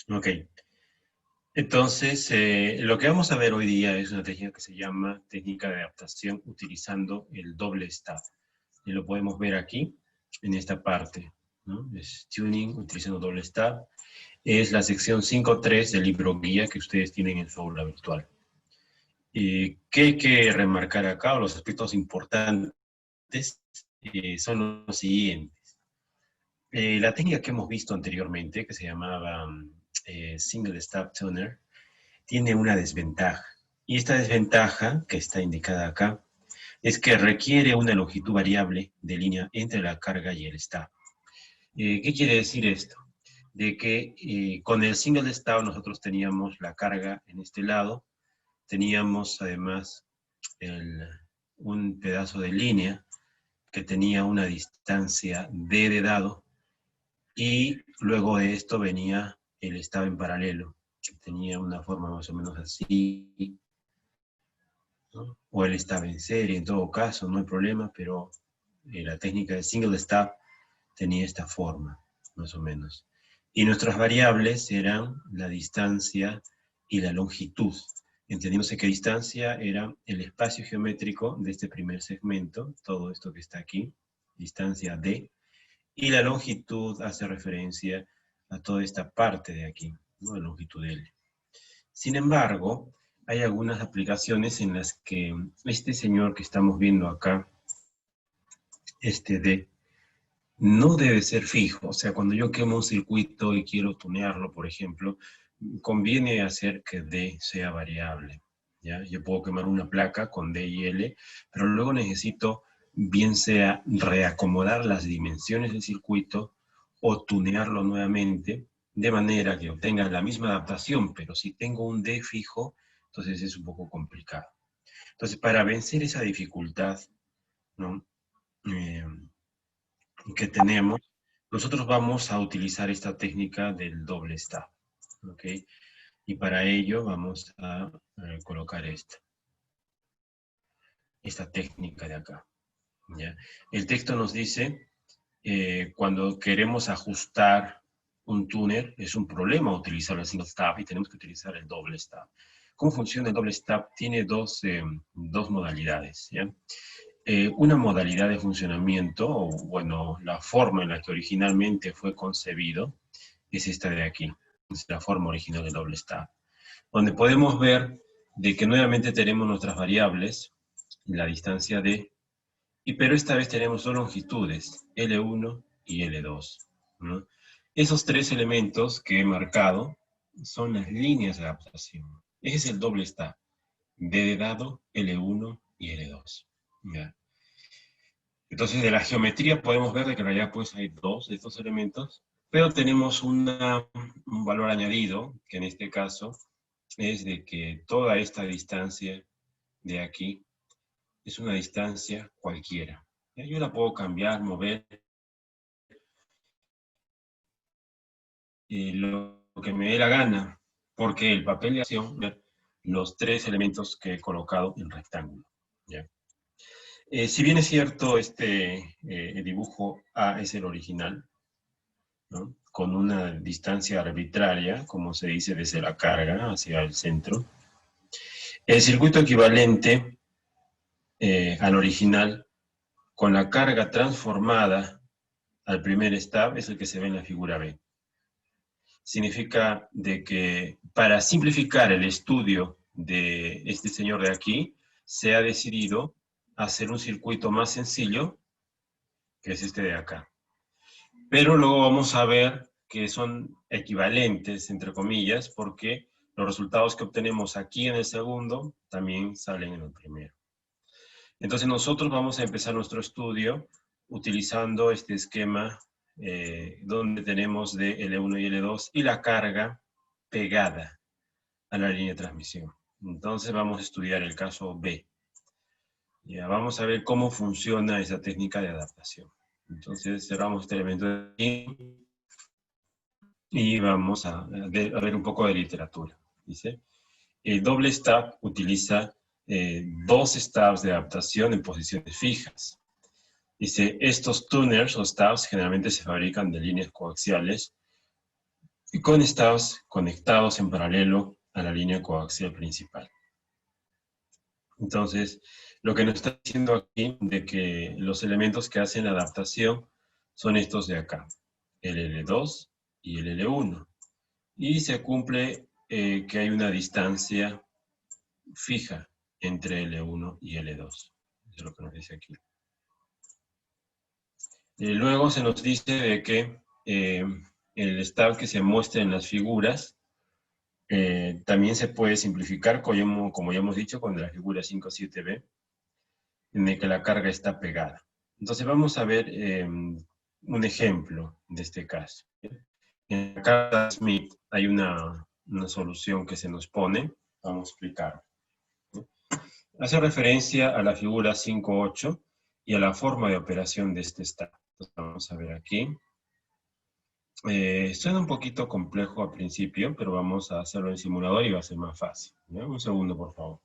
Ok. Entonces, lo que vamos a ver hoy día es una técnica que se llama técnica de adaptación utilizando el doble stop. Y lo podemos ver aquí, en esta parte, ¿no? Es tuning utilizando doble stop. Es la sección 5.3 del libro guía que ustedes tienen en su aula virtual. ¿Qué hay que remarcar acá? Los aspectos importantes son los siguientes. La técnica que hemos visto anteriormente, que se llamaba Single Stop Tuner, tiene una desventaja. Y esta desventaja, que está indicada acá, es que requiere una longitud variable de línea entre la carga y el stop. ¿Qué quiere decir esto? De que con el single stop nosotros teníamos la carga en este lado, teníamos además el, un pedazo de línea que tenía una distancia d de dado, y luego de esto venía el stop en paralelo, que tenía una forma más o menos así, ¿no? O él estaba en serie, en todo caso, no hay problema, pero la técnica de single stop tenía esta forma, más o menos. Y nuestras variables eran la distancia y la longitud, entendiéndose que distancia era el espacio geométrico de este primer segmento, todo esto que está aquí, distancia d, y la longitud hace referencia a toda esta parte de aquí, ¿no? La longitud L. Sin embargo, hay algunas aplicaciones en las que este señor que estamos viendo acá, este D, no debe ser fijo. O sea, cuando yo quemo un circuito y quiero tunearlo, por ejemplo, conviene hacer que D sea variable, ¿ya? Yo puedo quemar una placa con D y L, pero luego necesito, bien sea reacomodar las dimensiones del circuito o tunearlo nuevamente, de manera que obtenga la misma adaptación, pero si tengo un D fijo, entonces es un poco complicado. Entonces, para vencer esa dificultad, ¿no? Eh, que tenemos, nosotros vamos a utilizar esta técnica del doble stop, ¿ok? Y para ello vamos a colocar esta técnica de acá, ¿ya? El texto nos dice, cuando queremos ajustar un tuner, es un problema utilizar el single stop y tenemos que utilizar el doble stop. ¿Cómo funciona el doble stop? Tiene dos modalidades, ¿ya? Una modalidad de funcionamiento, o bueno, la forma en la que originalmente fue concebido, es esta de aquí, es la forma original del doble stop, donde podemos ver de que nuevamente tenemos nuestras variables, la distancia d, pero esta vez tenemos dos longitudes, L1 y L2, ¿no? Esos tres elementos que he marcado son las líneas de adaptación. Ese es el doble stop, D de dado, L1 y L2. ¿Ya? Entonces, de la geometría podemos ver de que en realidad pues hay dos de estos elementos, pero tenemos un valor añadido, que en este caso es de que toda esta distancia de aquí es una distancia cualquiera. Yo la puedo cambiar, mover, lo que me dé la gana, porque el papel de acción, los tres elementos que he colocado en rectángulo. ¿Ya? Si bien es cierto, el dibujo A es el original, ¿no? Con una distancia arbitraria, como se dice, desde la carga hacia el centro. El circuito equivalente al original, con la carga transformada al primer stop, es el que se ve en la figura B. Significa de que para simplificar el estudio de este señor de aquí, se ha decidido hacer un circuito más sencillo, que es este de acá. Pero luego vamos a ver que son equivalentes, entre comillas, porque los resultados que obtenemos aquí en el segundo también salen en el primero. Entonces nosotros vamos a empezar nuestro estudio utilizando este esquema donde tenemos de L1 y L2 y la carga pegada a la línea de transmisión. Entonces vamos a estudiar el caso B. Ya vamos a ver cómo funciona esa técnica de adaptación. Entonces cerramos este elemento de aquí y vamos a ver un poco de literatura. Dice, el doble stop utiliza dos stops de adaptación en posiciones fijas. Dice, estos tuners o stops generalmente se fabrican de líneas coaxiales y con stabs conectados en paralelo a la línea coaxial principal. Entonces, lo que nos está diciendo aquí de que los elementos que hacen la adaptación son estos de acá, el L2 y el L1. Y se cumple que hay una distancia fija entre L1 y L2. Eso es lo que nos dice aquí. Luego se nos dice de que el stab que se muestra en las figuras también se puede simplificar, como ya hemos dicho, con la figura 5.7b, en el que la carga está pegada. Entonces vamos a ver un ejemplo de este caso. En la carta Smith hay una solución que se nos pone, vamos a explicar. Hace referencia a la figura 5.8 y a la forma de operación de este stab. Entonces vamos a ver aquí. Suena un poquito complejo al principio, pero vamos a hacerlo en simulador y va a ser más fácil. ¿Ya? Un segundo, por favor.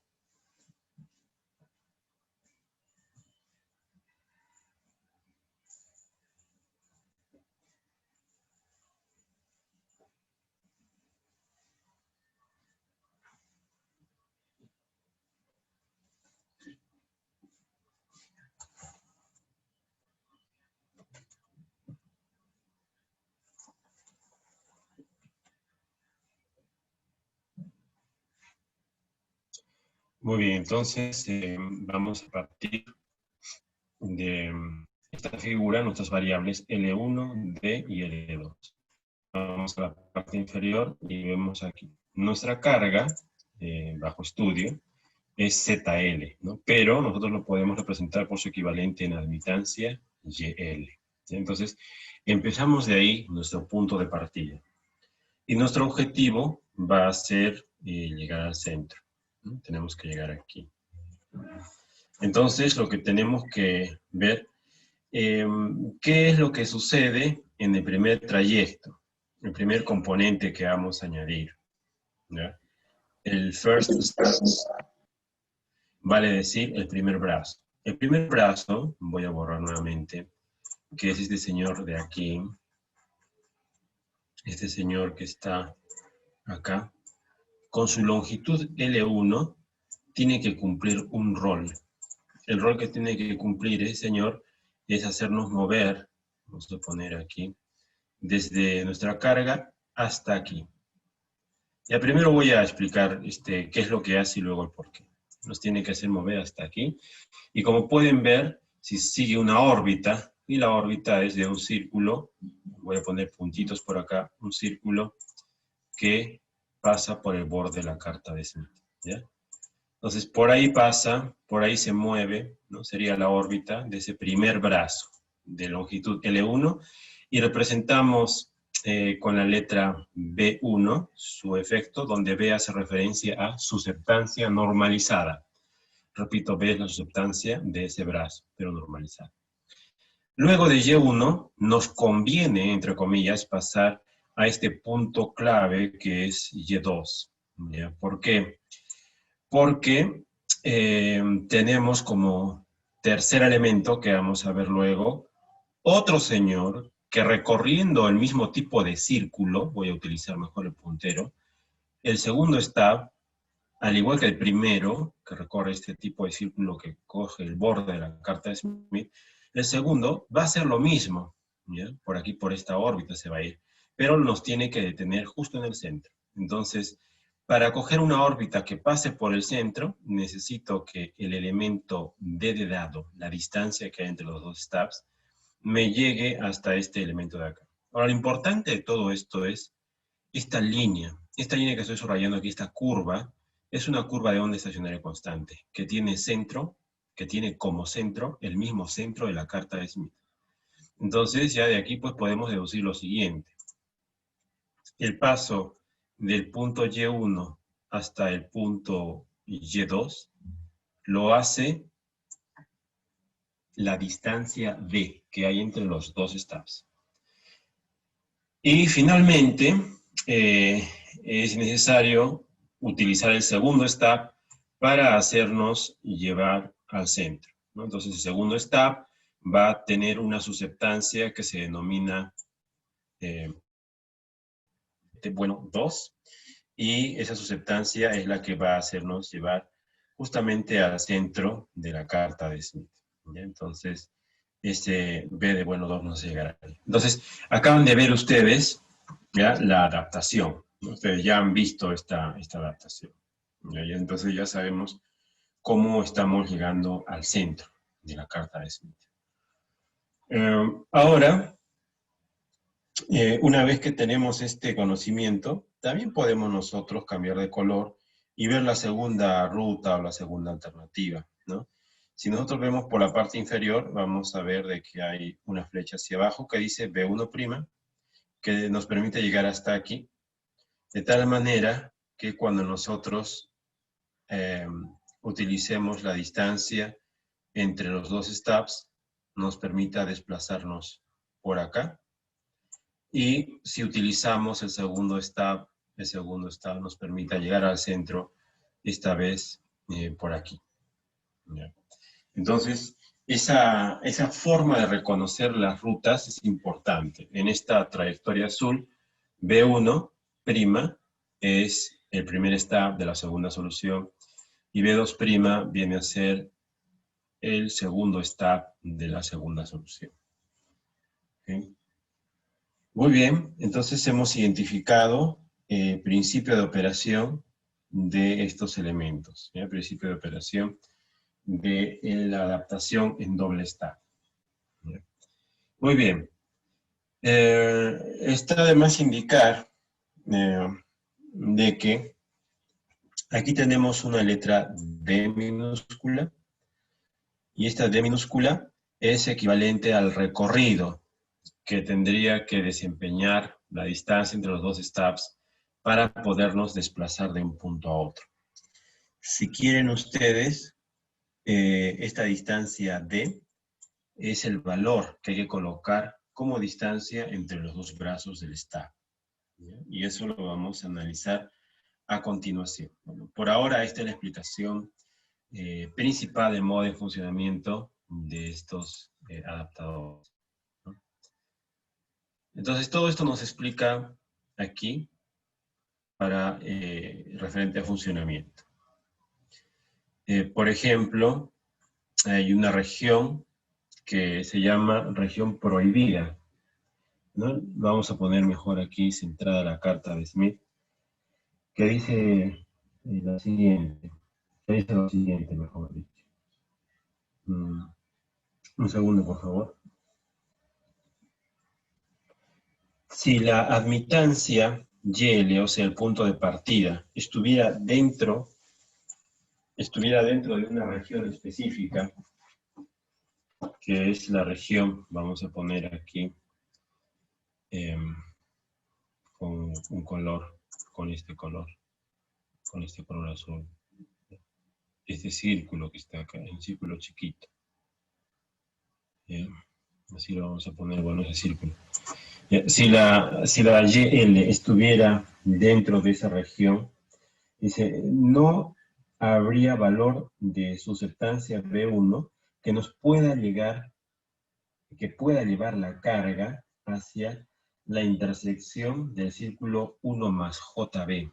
Muy bien, entonces vamos a partir de esta figura, nuestras variables L1, D y L2. Vamos a la parte inferior y vemos aquí. Nuestra carga, bajo estudio, es ZL, ¿no? Pero nosotros lo podemos representar por su equivalente en admitancia, YL. ¿Sí? Entonces, empezamos de ahí nuestro punto de partida. Y nuestro objetivo va a ser llegar al centro, ¿no? Tenemos que llegar aquí. Entonces, lo que tenemos que ver, ¿qué es lo que sucede en el primer trayecto? El primer componente que vamos a añadir, ¿ya? El first step, vale decir el primer brazo. El primer brazo, voy a borrar nuevamente, que es este señor de aquí, este señor que está acá, con su longitud L1, tiene que cumplir un rol. El rol que tiene que cumplir ese señor es hacernos mover, vamos a poner aquí, desde nuestra carga hasta aquí. Ya primero voy a explicar qué es lo que hace y luego el por qué. Nos tiene que hacer mover hasta aquí. Y como pueden ver, si sigue una órbita, y la órbita es de un círculo, voy a poner puntitos por acá, un círculo que pasa por el borde de la carta de Smith, ¿ya? Entonces, por ahí pasa, por ahí se mueve, ¿no? Sería la órbita de ese primer brazo de longitud L1, y representamos con la letra B1 su efecto, donde B hace referencia a susceptancia normalizada. Repito, B es la susceptancia de ese brazo, pero normalizada. Luego de Y1, nos conviene, entre comillas, pasar a este punto clave que es Y2. ¿Ya? ¿Por qué? Porque tenemos como tercer elemento, que vamos a ver luego, otro señor que recorriendo el mismo tipo de círculo, voy a utilizar mejor el puntero, el segundo está, al igual que el primero, que recorre este tipo de círculo que coge el borde de la carta de Smith, el segundo va a hacer lo mismo, ¿ya? Por aquí, por esta órbita se va a ir, pero nos tiene que detener justo en el centro. Entonces, para coger una órbita que pase por el centro, necesito que el elemento D de dado, la distancia que hay entre los dos stabs, me llegue hasta este elemento de acá. Ahora, lo importante de todo esto es esta línea que estoy subrayando aquí, esta curva, es una curva de onda estacionaria constante, que tiene centro, que tiene como centro el mismo centro de la carta de Smith. Entonces, ya de aquí pues podemos deducir lo siguiente. El paso del punto Y1 hasta el punto Y2 lo hace la distancia D que hay entre los dos stabs. Y finalmente, es necesario utilizar el segundo stab para hacernos llevar al centro, ¿no? Entonces, el segundo stab va a tener una susceptancia que se denomina equivalente, bueno, 2, y esa susceptancia es la que va a hacernos llevar justamente al centro de la carta de Smith. ¿Ya? Entonces, este B de bueno 2 nos llegará ahí. Entonces, acaban de ver ustedes, ¿ya?, la adaptación. Ustedes ya han visto esta adaptación. ¿Ya? Y entonces ya sabemos cómo estamos llegando al centro de la carta de Smith. Ahora, una vez que tenemos este conocimiento, también podemos nosotros cambiar de color y ver la segunda ruta o la segunda alternativa, ¿no? Si nosotros vemos por la parte inferior, vamos a ver de que hay una flecha hacia abajo que dice B1', que nos permite llegar hasta aquí, de tal manera que cuando nosotros utilicemos la distancia entre los dos stubs, nos permita desplazarnos por acá. Y si utilizamos el segundo stub nos permita llegar al centro, esta vez por aquí. ¿Ya? Entonces, esa forma de reconocer las rutas es importante. En esta trayectoria azul, B1' es el primer stub de la segunda solución y B2' viene a ser el segundo stub de la segunda solución. ¿Okay? Muy bien, entonces hemos identificado el principio de operación de estos elementos, ¿ya? El principio de operación de la adaptación en doble stub. ¿Ya? Muy bien. Está de más indicar de que aquí tenemos una letra D minúscula y esta D minúscula es equivalente al recorrido que tendría que desempeñar la distancia entre los dos stubs para podernos desplazar de un punto a otro. Si quieren ustedes, esta distancia D es el valor que hay que colocar como distancia entre los dos brazos del stub. ¿Ya? Y eso lo vamos a analizar a continuación. Bueno, por ahora esta es la explicación principal del modo de funcionamiento de estos adaptadores. Entonces, todo esto nos explica aquí para referente a funcionamiento. Por ejemplo, hay una región que se llama región prohibida, ¿no? Vamos a poner mejor aquí centrada la carta de Smith, que dice lo siguiente, mejor dicho. Un segundo, por favor. Si la admitancia YL, o sea, el punto de partida, estuviera dentro de una región específica, que es la región, vamos a poner aquí, con un color, con este color azul. Este círculo que está acá, un círculo chiquito. Así lo vamos a poner, bueno, ese círculo. Si la YL estuviera dentro de esa región, dice, no habría valor de susceptancia B1 que nos pueda llegar, que pueda llevar la carga hacia la intersección del círculo 1 más JB.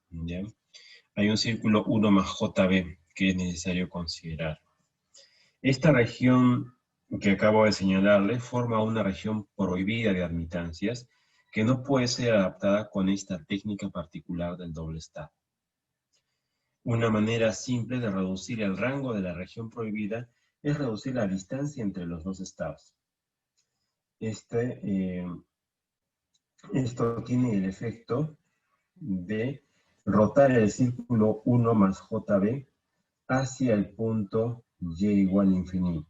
¿Ya? Hay un círculo 1 más JB que es necesario considerar. Esta región que acabo de señalarle forma una región prohibida de admitancias que no puede ser adaptada con esta técnica particular del doble stub. Una manera simple de reducir el rango de la región prohibida es reducir la distancia entre los dos stubs. Esto tiene el efecto de rotar el círculo 1 más JB hacia el punto y igual a infinito.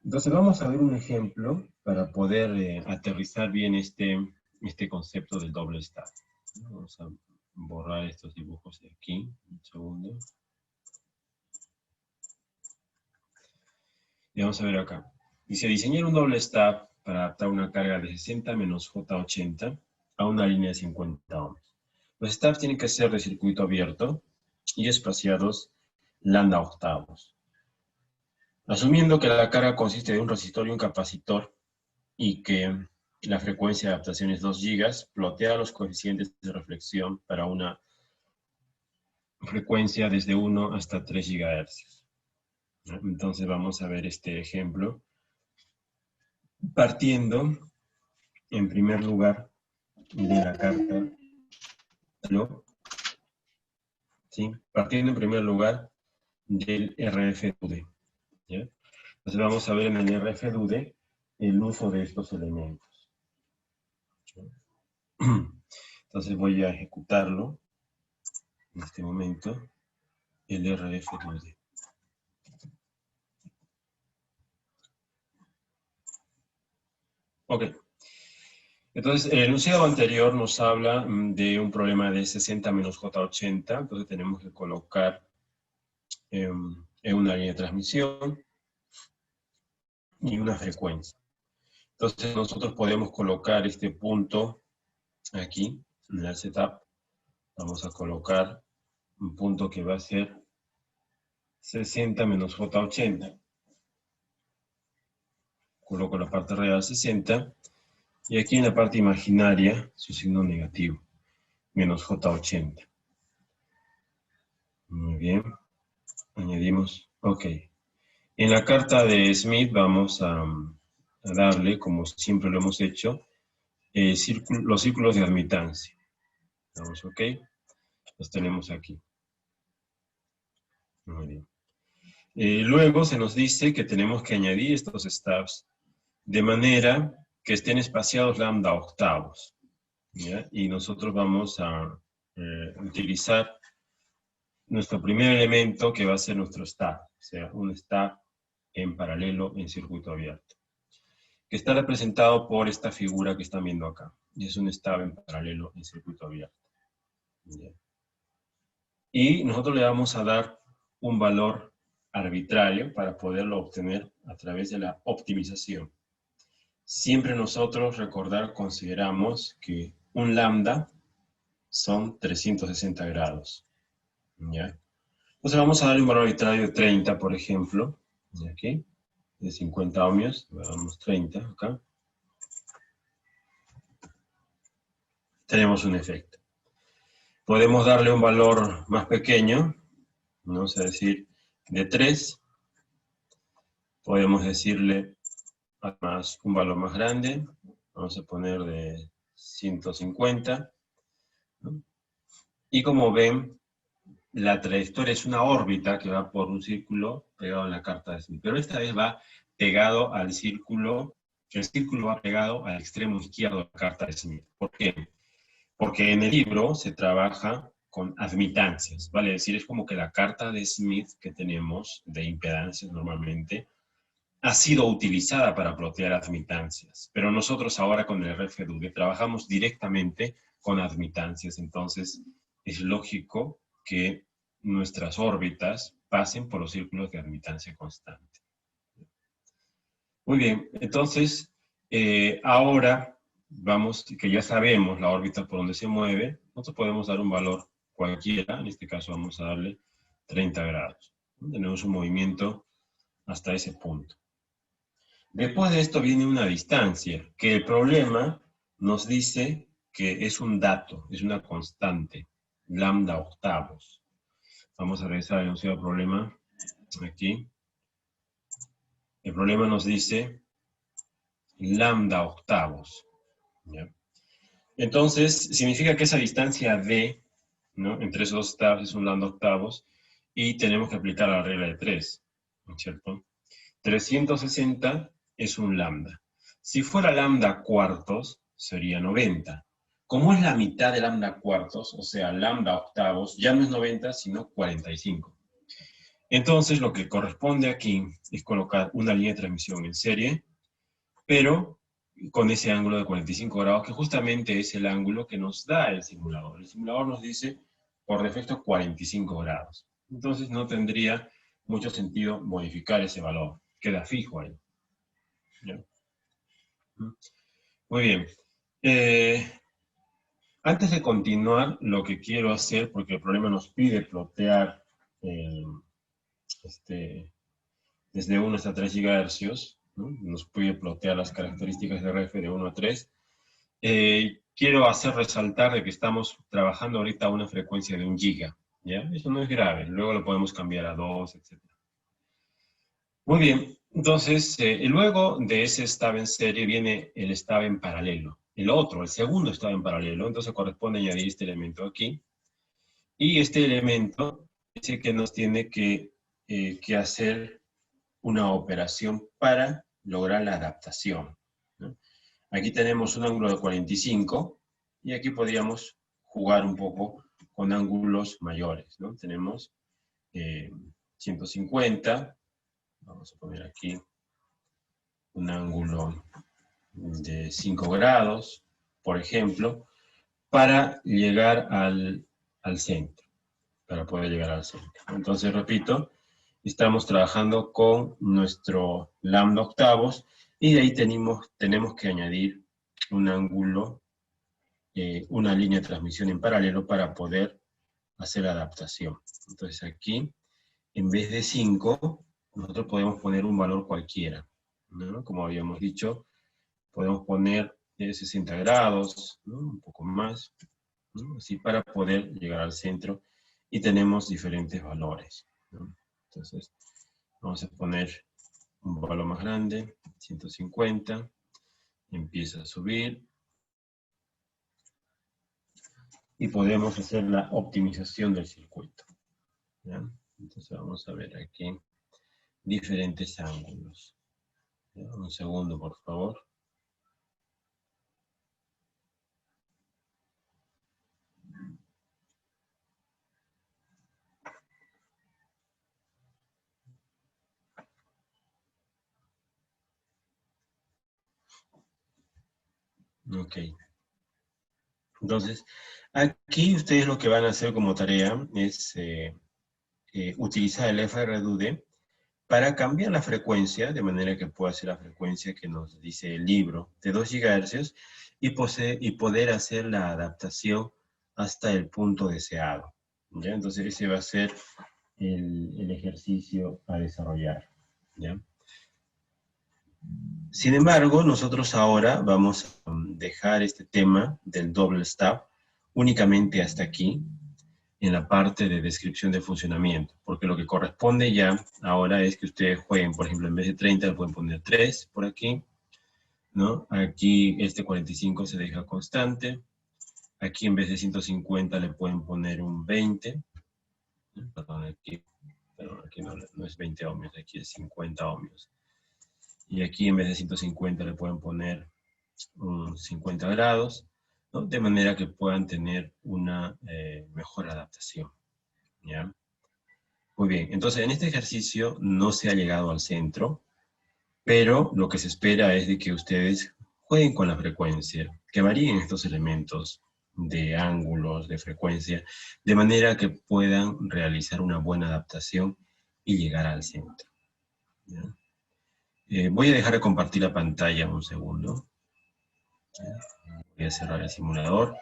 Entonces vamos a ver un ejemplo para poder aterrizar bien este concepto del doble stub. Vamos a borrar estos dibujos de aquí, un segundo. Y vamos a ver acá. Dice, diseñar un doble stub para adaptar una carga de 60 menos J80 a una línea de 50 ohms. Los stubs tienen que ser de circuito abierto y espaciados lambda octavos. Asumiendo que la carga consiste de un resistor y un capacitor y que La frecuencia de adaptación es 2 gigas. Plotea los coeficientes de reflexión para una frecuencia desde 1 hasta 3 gigahercios. Entonces vamos a ver este ejemplo. Partiendo, en primer lugar, de la carta, ¿sí? Partiendo en primer lugar del RFDUD. ¿Ya? Entonces vamos a ver en el RFDUD el uso de estos elementos. Entonces voy a ejecutarlo en este momento, el RFDUD. Ok. Entonces, el enunciado anterior nos habla de un problema de 60 menos J80, entonces tenemos que colocar en una línea de transmisión y una frecuencia. Entonces, nosotros podemos colocar este punto aquí, en el setup. Vamos a colocar un punto que va a ser 60 menos J80. Coloco la parte real 60, y aquí en la parte imaginaria, su signo negativo, menos J80. Muy bien. Añadimos, ok. En la carta de Smith vamos a darle, como siempre lo hemos hecho, los círculos de admitancia. Damos ok. Los tenemos aquí. Muy bien. Luego se nos dice que tenemos que añadir estos stubs de manera que estén espaciados lambda octavos. ¿Ya? Y nosotros vamos a utilizar nuestro primer elemento, que va a ser nuestro stub, o sea, un stub en paralelo en circuito abierto, que está representado por esta figura que están viendo acá. Y es un stub en paralelo en circuito abierto. ¿Ya? Y nosotros le vamos a dar un valor arbitrario para poderlo obtener a través de la optimización. Siempre nosotros, recordar, consideramos que un lambda son 360 grados. ¿Ya? Entonces vamos a darle un valor arbitrario de 30, por ejemplo. ¿Ya? Aquí, de 50 ohmios, le damos 30 acá. Tenemos un efecto. Podemos darle un valor más pequeño, vamos a decir de 3. Podemos decirle además un valor más grande, vamos a poner de 150. ¿No? Y como ven, la trayectoria es una órbita que va por un círculo pegado en la carta de Smith. Pero esta vez va pegado al círculo, el círculo va pegado al extremo izquierdo de la carta de Smith. ¿Por qué? Porque en el libro se trabaja con admitancias, ¿vale? Es decir, es como que la carta de Smith que tenemos de impedancias normalmente ha sido utilizada para plotear admitancias, pero nosotros ahora con el RFDUD trabajamos directamente con admitancias, entonces es lógico que nuestras órbitas pasen por los círculos de admitancia constante. Muy bien, entonces ahora vamos, que ya sabemos la órbita por donde se mueve, nosotros podemos dar un valor cualquiera, en este caso vamos a darle 30 grados. Tenemos un movimiento hasta ese punto. Después de esto viene una distancia, que el problema nos dice que es un dato, es una constante, lambda octavos. Vamos a revisar el enunciado del problema aquí. El problema nos dice lambda octavos. ¿Ya? Entonces, significa que esa distancia D, ¿no?, entre esos dos estados es un lambda octavos, y tenemos que aplicar la regla de 3, ¿no es cierto? 360 es un lambda. Si fuera lambda cuartos, sería 90. Como es la mitad de lambda cuartos, o sea, lambda octavos, ya no es 90, sino 45. Entonces, lo que corresponde aquí es colocar una línea de transmisión en serie, pero con ese ángulo de 45 grados, que justamente es el ángulo que nos da el simulador. El simulador nos dice, por defecto, 45 grados. Entonces, no tendría mucho sentido modificar ese valor. Queda fijo ahí. ¿Ya? Muy bien. Antes de continuar, lo que quiero hacer, porque el problema nos pide plotear desde 1 hasta 3 GHz, ¿no? Nos puede plotear las características de RF de 1 a 3. Quiero hacer resaltar de que estamos trabajando ahorita a una frecuencia de 1 giga, ¿ya? Eso no es grave, luego lo podemos cambiar a 2, etc. Muy bien, entonces, luego de ese stub en serie viene el stub en paralelo. El segundo stub en paralelo, entonces corresponde añadir este elemento aquí. Y este elemento es el que nos tiene que hacer una operación para lograr la adaptación, ¿no? Aquí tenemos un ángulo de 45 y aquí podríamos jugar un poco con ángulos mayores, ¿no? Tenemos 150, vamos a poner aquí un ángulo de 5 grados, por ejemplo, para llegar al centro, para poder llegar al centro. Entonces, repito, estamos trabajando con nuestro lambda octavos y de ahí tenemos que añadir un ángulo, una línea de transmisión en paralelo para poder hacer la adaptación. Entonces aquí, en vez de 5, nosotros podemos poner un valor cualquiera, ¿no? Como habíamos dicho, podemos poner 60 grados, ¿no? Un poco más, ¿no? Así para poder llegar al centro y tenemos diferentes valores, ¿no? Entonces, vamos a poner un valor más grande, 150, empieza a subir y podemos hacer la optimización del circuito, ¿ya? Entonces vamos a ver aquí diferentes ángulos, ¿ya? Un segundo, por favor. Ok. Entonces, aquí ustedes lo que van a hacer como tarea es utilizar el FRDUD para cambiar la frecuencia, de manera que pueda ser la frecuencia que nos dice el libro, de 2 GHz, y poder hacer la adaptación hasta el punto deseado, ¿ya? Entonces ese va a ser el ejercicio a desarrollar, ¿ya? Sin embargo, nosotros ahora vamos a dejar este tema del doble stub únicamente hasta aquí, en la parte de descripción de funcionamiento, porque lo que corresponde ya ahora es que ustedes jueguen, por ejemplo, en vez de 30 le pueden poner 3 por aquí, ¿no? Aquí este 45 se deja constante, aquí en vez de 150 le pueden poner un 20, ¿no? Perdón, aquí no es 20 ohmios, aquí es 50 ohmios. Y aquí en vez de 150 le pueden poner 50 grados, ¿no? De manera que puedan tener una mejor adaptación, ¿ya? Muy bien, entonces en este ejercicio no se ha llegado al centro, pero lo que se espera es de que ustedes jueguen con la frecuencia, que varíen estos elementos de ángulos, de frecuencia, de manera que puedan realizar una buena adaptación y llegar al centro, ¿ya? Voy a dejar de compartir la pantalla un segundo. Voy a cerrar el simulador.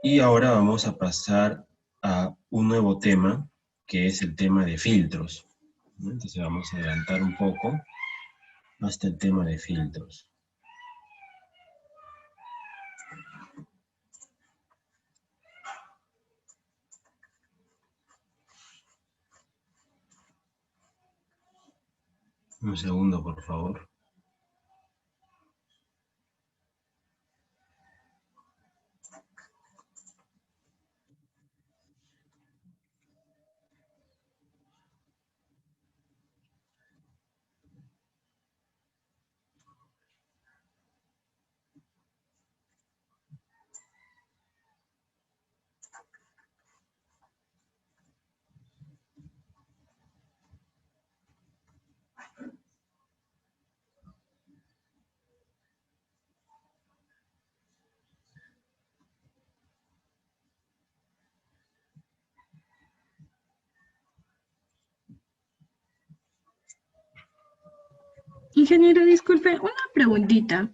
Y ahora vamos a pasar a un nuevo tema, que es el tema de filtros, ¿no? Entonces vamos a adelantar un poco hasta el tema de filtros. Un segundo, por favor. Ingeniero, disculpe, una preguntita.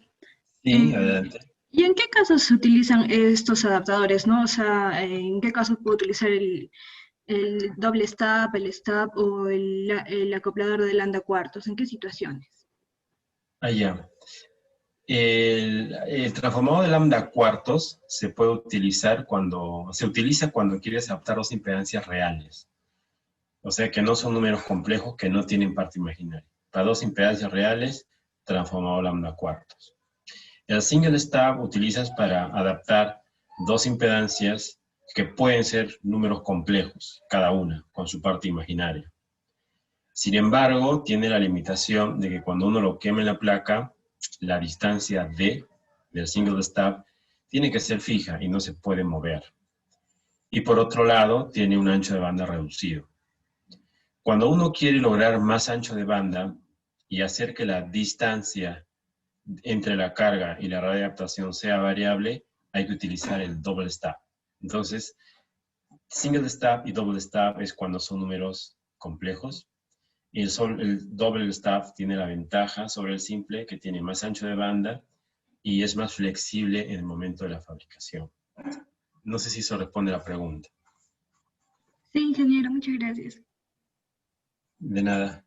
Sí, Eh, adelante. ¿Y en qué casos se utilizan estos adaptadores, no? O sea, ¿en qué casos puedo utilizar el doble stub, el stub o el acoplador de lambda cuartos? ¿En qué situaciones? Allá. El transformador de lambda cuartos se puede utilizar se utiliza cuando quieres adaptar dos impedancias reales. O sea que no son números complejos que no tienen parte imaginaria. Para dos impedancias reales, transformador lambda cuartos. El single stub utilizas para adaptar dos impedancias que pueden ser números complejos, cada una, con su parte imaginaria. Sin embargo, tiene la limitación de que cuando uno lo quema en la placa, la distancia D del single stub tiene que ser fija y no se puede mover. Y por otro lado, tiene un ancho de banda reducido. Cuando uno quiere lograr más ancho de banda y hacer que la distancia entre la carga y la radioadaptación sea variable, hay que utilizar el double stub. Entonces, single stub y double stub es cuando son números complejos. Y el double stub tiene la ventaja sobre el simple, que tiene más ancho de banda y es más flexible en el momento de la fabricación. No sé si eso responde a la pregunta. Sí, ingeniero, muchas gracias. De nada.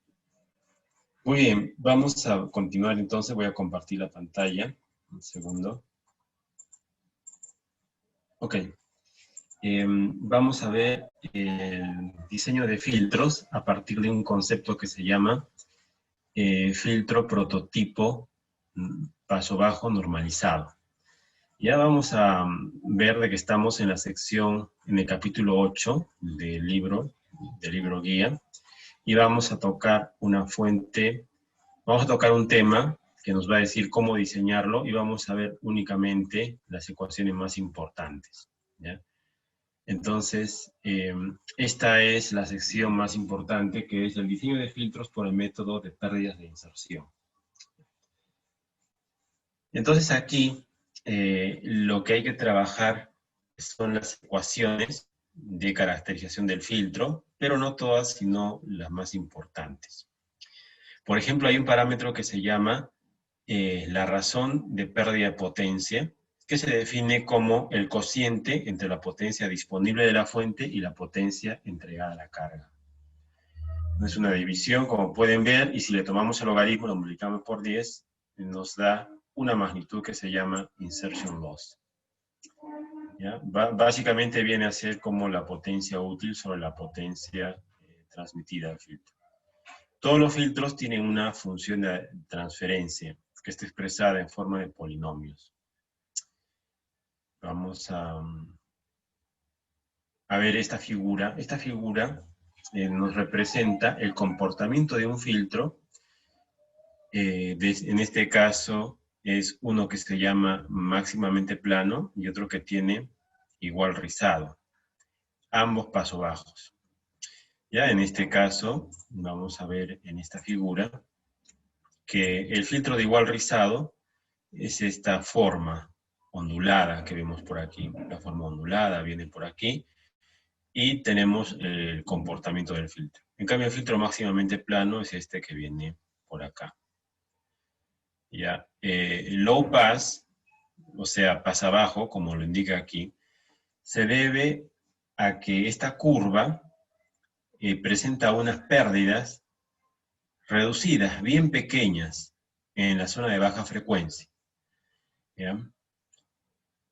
Muy bien, vamos a continuar entonces. Voy a compartir la pantalla. Un segundo. Ok. Vamos a ver el diseño de filtros a partir de un concepto que se llama filtro prototipo paso bajo normalizado. Ya vamos a ver de que estamos en la sección, en el capítulo 8 del libro guía, y vamos a tocar una fuente, vamos a tocar un tema que nos va a decir cómo diseñarlo, y vamos a ver únicamente las ecuaciones más importantes, ¿ya? Entonces, esta es la sección más importante, que es el diseño de filtros por el método de pérdidas de inserción. Entonces aquí, lo que hay que trabajar son las ecuaciones de caracterización del filtro, pero no todas, sino las más importantes. Por ejemplo, hay un parámetro que se llama la razón de pérdida de potencia, que se define como el cociente entre la potencia disponible de la fuente y la potencia entregada a la carga. Es una división, como pueden ver, y si le tomamos el logaritmo, lo multiplicamos por 10, nos da una magnitud que se llama insertion loss. ¿Ya? Básicamente viene a ser como la potencia útil sobre la potencia transmitida al filtro. Todos los filtros tienen una función de transferencia que está expresada en forma de polinomios. Vamos a ver esta figura. Esta figura nos representa el comportamiento de un filtro. En este caso es uno que se llama máximamente plano y otro que tiene igual rizado. Ambos paso bajos. Ya en este caso vamos a ver en esta figura que el filtro de igual rizado es esta forma ondulada que vemos por aquí. La forma ondulada viene por aquí y tenemos el comportamiento del filtro. En cambio, el filtro máximamente plano es este que viene por acá. ¿Ya? Low pass, o sea, pasa abajo, como lo indica aquí, se debe a que esta curva presenta unas pérdidas reducidas, bien pequeñas, en la zona de baja frecuencia. ¿Ya?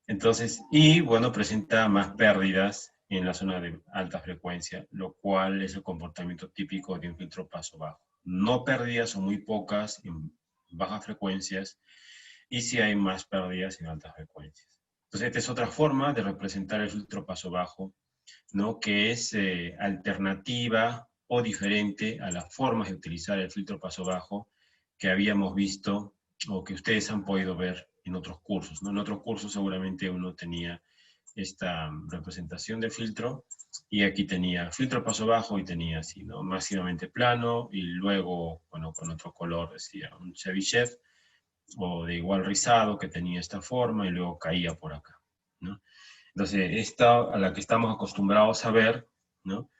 Entonces, y bueno, presenta más pérdidas en la zona de alta frecuencia, lo cual es el comportamiento típico de un filtro paso bajo. No pérdidas o muy pocas en bajas frecuencias, y si hay más pérdidas en altas frecuencias. Entonces, esta es otra forma de representar el filtro paso bajo, ¿no? Que es alternativa o diferente a las formas de utilizar el filtro paso bajo que habíamos visto o que ustedes han podido ver en otros cursos, ¿no? En otros cursos seguramente uno tenía esta representación de filtro y aquí tenía filtro paso bajo y tenía así, ¿no? Máximamente plano y luego, bueno, con otro color decía un Chebyshev o de igual rizado que tenía esta forma y luego caía por acá, ¿no? Entonces, esta a la que estamos acostumbrados a ver, ¿no?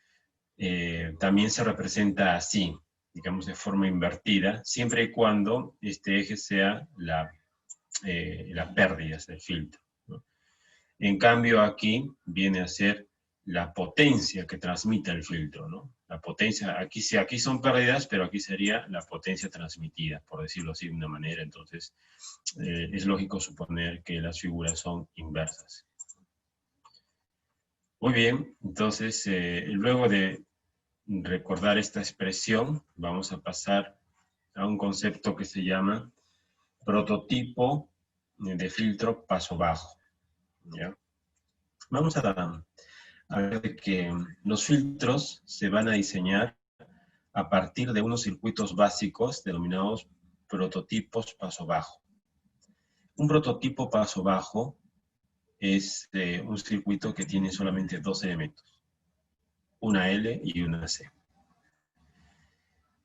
También se representa así, digamos de forma invertida, siempre y cuando este eje sea las pérdidas del filtro, ¿no? En cambio aquí viene a ser la potencia que transmite el filtro, ¿no? La potencia, aquí son pérdidas, pero aquí sería la potencia transmitida, por decirlo así de una manera. Entonces, es lógico suponer que las figuras son inversas. Muy bien, entonces, luego de recordar esta expresión, vamos a pasar a un concepto que se llama prototipo de filtro paso bajo, ¿ya? Vamos a ver que los filtros se van a diseñar a partir de unos circuitos básicos denominados prototipos paso bajo. Un prototipo paso bajo es un circuito que tiene solamente dos elementos, una L y una C.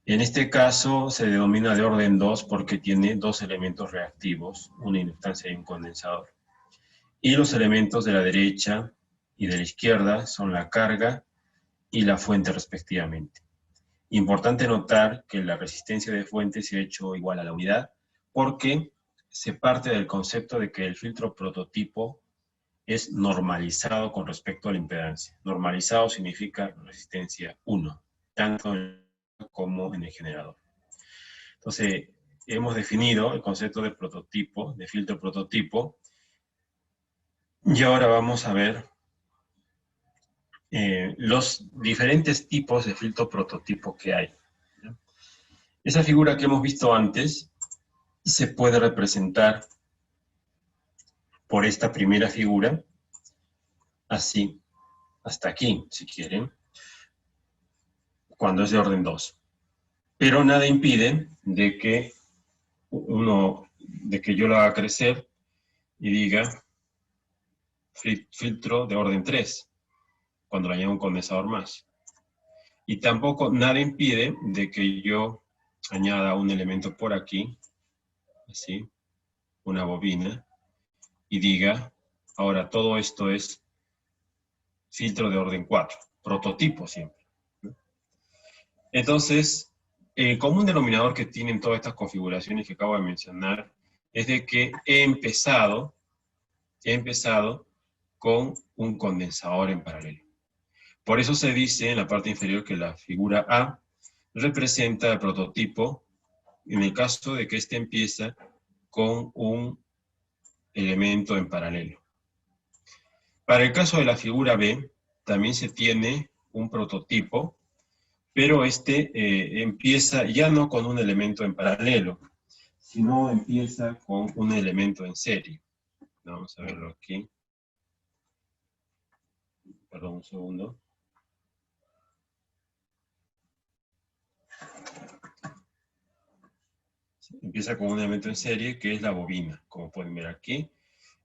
En este caso se denomina de orden 2 porque tiene dos elementos reactivos, una inductancia y un condensador. Y los elementos de la derecha y de la izquierda son la carga y la fuente respectivamente. Importante notar que la resistencia de fuente se ha hecho igual a la unidad porque se parte del concepto de que el filtro prototipo es normalizado con respecto a la impedancia. Normalizado significa resistencia 1, tanto como en el generador. Entonces, hemos definido el concepto de prototipo, de filtro prototipo, y ahora vamos a ver los diferentes tipos de filtro prototipo que hay. Esa figura que hemos visto antes se puede representar por esta primera figura, así, hasta aquí, si quieren, cuando es de orden 2. Pero nada impide de que yo lo haga crecer y diga filtro de orden 3, cuando le añado un condensador más. Y tampoco nada impide de que yo añada un elemento por aquí, así, una bobina, y diga, ahora todo esto es filtro de orden 4, prototipo siempre. Entonces, el común denominador que tienen todas estas configuraciones que acabo de mencionar es de que he empezado con un condensador en paralelo. Por eso se dice en la parte inferior que la figura A representa el prototipo en el caso de que éste empieza con un elemento en paralelo. Para el caso de la figura B, también se tiene un prototipo, pero este empieza ya no con un elemento en paralelo, sino empieza con un elemento en serie. Vamos a verlo aquí. Perdón, un segundo. Empieza con un elemento en serie que es la bobina, como pueden ver aquí.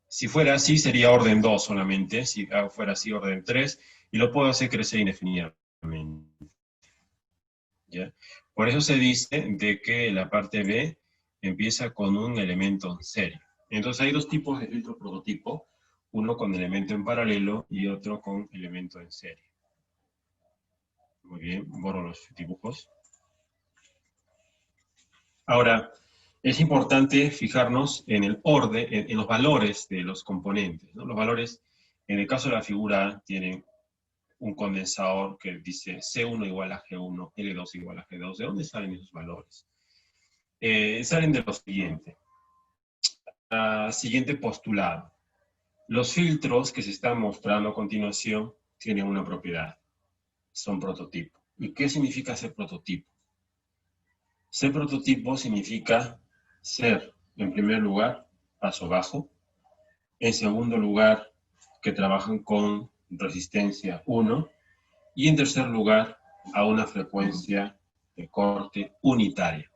Si fuera así, sería orden 2 solamente. Si fuera así, orden 3. Y lo puedo hacer crecer indefinidamente. ¿Ya? Por eso se dice de que la parte B empieza con un elemento en serie. Entonces hay dos tipos de filtro prototipo. Uno con elemento en paralelo y otro con elemento en serie. Muy bien, borro los dibujos. Ahora, es importante fijarnos en el orden, en los valores de los componentes, ¿no? Los valores, en el caso de la figura A, tienen un condensador que dice C1 igual a G1, L2 igual a G2. ¿De dónde salen esos valores? Salen de lo siguiente. Siguiente postulado. Los filtros que se están mostrando a continuación tienen una propiedad. Son prototipos. ¿Y qué significa ser prototipo? Ser prototipo significa ser, en primer lugar, paso bajo. En segundo lugar, que trabajan con resistencia 1. Y en tercer lugar, a una frecuencia de corte unitaria.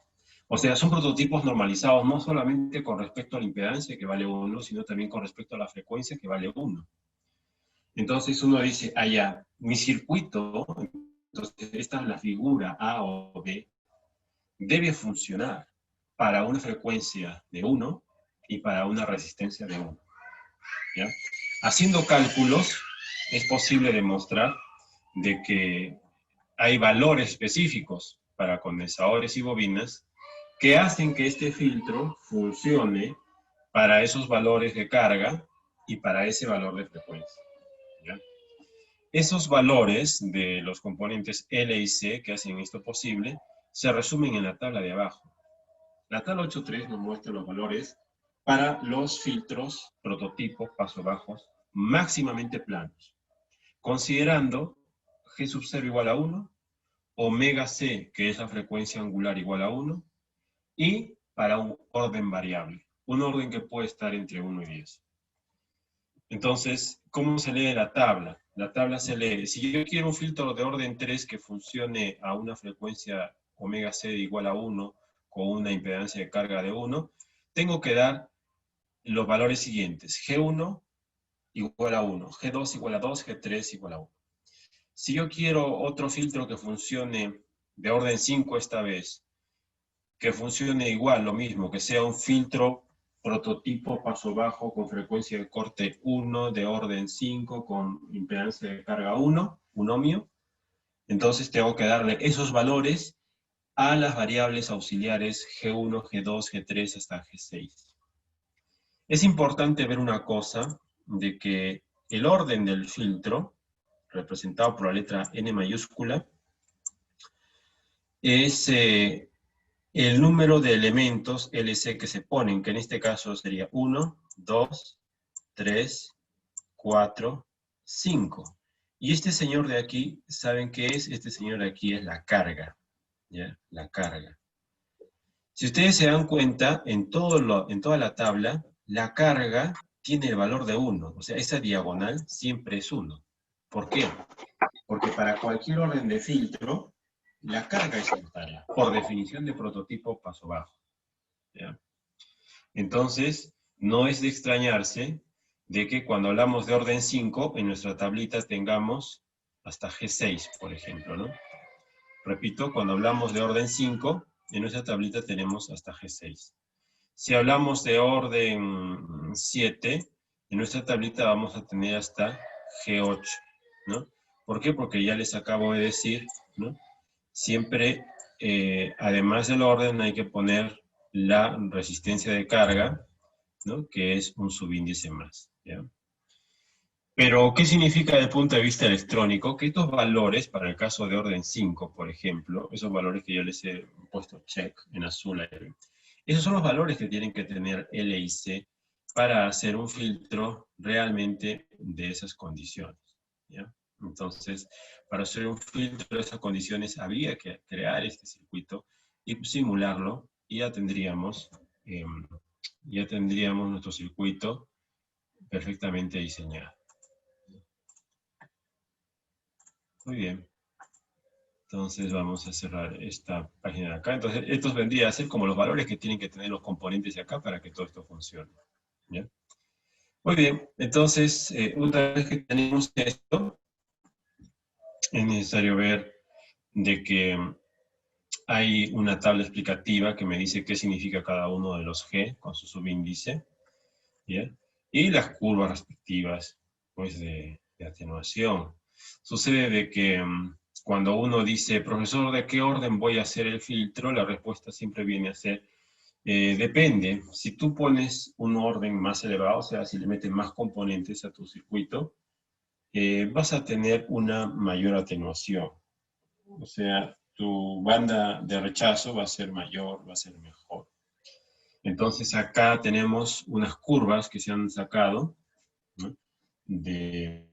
O sea, son prototipos normalizados no solamente con respecto a la impedancia, que vale 1, sino también con respecto a la frecuencia, que vale 1. Entonces uno dice, ya, mi circuito, entonces esta es la figura A o B, debe funcionar para una frecuencia de 1 y para una resistencia de 1. ¿Ya? Haciendo cálculos, es posible demostrar de que hay valores específicos para condensadores y bobinas que hacen que este filtro funcione para esos valores de carga y para ese valor de frecuencia. ¿Ya? Esos valores de los componentes L y C que hacen esto posible se resumen en la tabla de abajo. La tabla 8.3 nos muestra los valores para los filtros, prototipos, paso bajos, máximamente planos, considerando G sub 0 igual a 1, omega C, que es la frecuencia angular, igual a 1, y para un orden variable, un orden que puede estar entre 1 y 10. Entonces, ¿cómo se lee la tabla? La tabla se lee, si yo quiero un filtro de orden 3 que funcione a una frecuencia omega C igual a 1, con una impedancia de carga de 1, tengo que dar los valores siguientes. G1 igual a 1, G2 igual a 2, G3 igual a 1. Si yo quiero otro filtro que funcione de orden 5 esta vez, que funcione igual, lo mismo, que sea un filtro prototipo paso bajo con frecuencia de corte 1 de orden 5 con impedancia de carga 1, un ohmio, entonces tengo que darle esos valores a las variables auxiliares G1, G2, G3 hasta G6. Es importante ver una cosa, de que el orden del filtro, representado por la letra N mayúscula, es el número de elementos LC que se ponen, que en este caso sería 1, 2, 3, 4, 5. Y este señor de aquí, ¿saben qué es? Este señor de aquí es la carga, ¿ya? La carga. Si ustedes se dan cuenta, en toda la tabla, la carga tiene el valor de 1. O sea, esa diagonal siempre es 1. ¿Por qué? Porque para cualquier orden de filtro, la carga es unitaria, por definición de prototipo paso bajo. ¿Ya? Entonces, no es de extrañarse de que cuando hablamos de orden 5, en nuestra tablita tengamos hasta G6, por ejemplo, ¿no? Repito, cuando hablamos de orden 5, en nuestra tablita tenemos hasta G6. Si hablamos de orden 7, en nuestra tablita vamos a tener hasta G8, ¿no? ¿Por qué? Porque ya les acabo de decir, ¿no? Siempre, además del orden, hay que poner la resistencia de carga, ¿no? Que es un subíndice más, ¿ya? Pero, ¿qué significa desde el punto de vista electrónico? Que estos valores, para el caso de orden 5, por ejemplo, esos valores que yo les he puesto check en azul ahí, esos son los valores que tienen que tener L y C para hacer un filtro realmente de esas condiciones, ¿ya? Entonces, para hacer un filtro de esas condiciones habría que crear este circuito y simularlo, y ya tendríamos nuestro circuito perfectamente diseñado. Muy bien. Entonces vamos a cerrar esta página de acá. Entonces, estos vendrían a ser como los valores que tienen que tener los componentes de acá para que todo esto funcione, ¿ya? Muy bien. Entonces, una vez que tenemos esto, es necesario ver de que hay una tabla explicativa que me dice qué significa cada uno de los G con su subíndice, ¿ya? Y las curvas respectivas, pues, de atenuación. Sucede de que cuando uno dice, profesor, ¿de qué orden voy a hacer el filtro? La respuesta siempre viene a ser, depende. Si tú pones un orden más elevado, o sea, si le metes más componentes a tu circuito, vas a tener una mayor atenuación. O sea, tu banda de rechazo va a ser mayor, va a ser mejor. Entonces acá tenemos unas curvas que se han sacado, ¿no?, de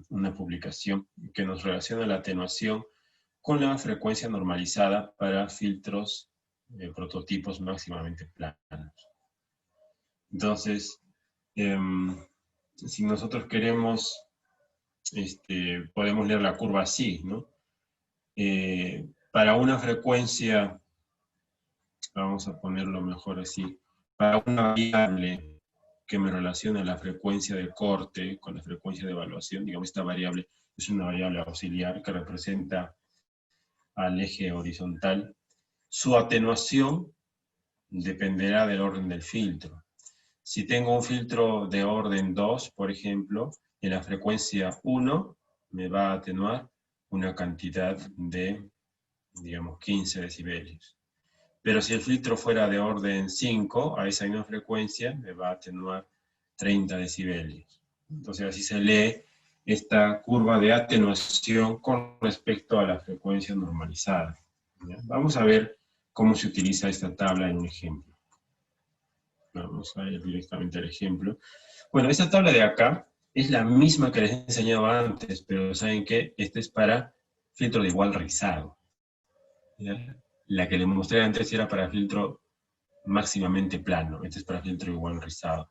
una publicación que nos relaciona la atenuación con la frecuencia normalizada para filtros prototipos máximamente planos. Entonces, si nosotros queremos, podemos leer la curva así, ¿no? Para una frecuencia, vamos a ponerlo mejor así, para una variable que me relaciona la frecuencia de corte con la frecuencia de evaluación, digamos, esta variable es una variable auxiliar que representa al eje horizontal, su atenuación dependerá del orden del filtro. Si tengo un filtro de orden 2, por ejemplo, en la frecuencia 1 me va a atenuar una cantidad de, digamos, 15 decibelios. Pero si el filtro fuera de orden 5, a esa misma frecuencia me va a atenuar 30 decibelios. Entonces así se lee esta curva de atenuación con respecto a la frecuencia normalizada. ¿Ya? Vamos a ver cómo se utiliza esta tabla en un ejemplo. Vamos a ir directamente al ejemplo. Bueno, esta tabla de acá es la misma que les he enseñado antes, pero ¿saben qué? Esta es para filtro de igual rizado. ¿Ya? La que les mostré antes era para filtro máximamente plano. Este es para filtro igual rizado.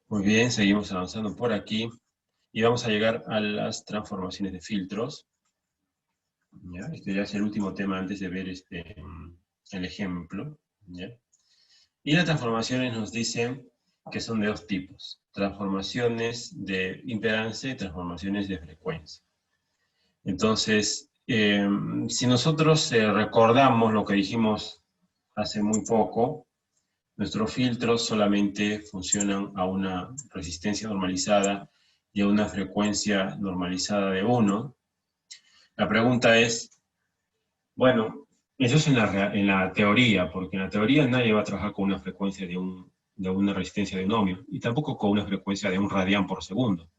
Muy bien, seguimos avanzando por aquí. Y vamos a llegar a las transformaciones de filtros. ¿Ya? Este ya es el último tema antes de ver el ejemplo. ¿Ya? Y las transformaciones nos dicen que son de dos tipos. Transformaciones de impedancia y transformaciones de frecuencia. Entonces, si nosotros recordamos lo que dijimos hace muy poco, nuestros filtros solamente funcionan a una resistencia normalizada y a una frecuencia normalizada de 1. La pregunta es, bueno, eso es en la teoría, porque en la teoría nadie va a trabajar con una frecuencia de una resistencia de un ohmio, y tampoco con una frecuencia de 1 radián por segundo,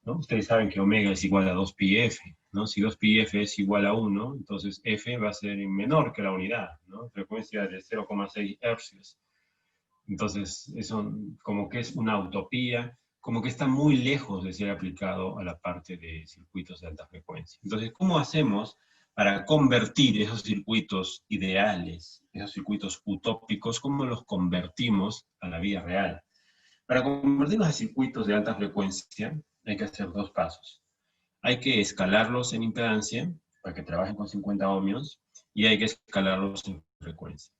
¿no? Ustedes saben que omega es igual a 2πf, ¿no? Si 2πf es igual a 1, entonces f va a ser menor que la unidad, ¿no? Frecuencia de 0,6 hercios. Entonces, eso como que es una utopía, como que está muy lejos de ser aplicado a la parte de circuitos de alta frecuencia. Entonces, ¿cómo hacemos para convertir esos circuitos ideales, esos circuitos utópicos, cómo los convertimos a la vida real? Para convertirlos a circuitos de alta frecuencia, hay que hacer dos pasos. Hay que escalarlos en impedancia, para que trabajen con 50 ohmios, y hay que escalarlos en frecuencia.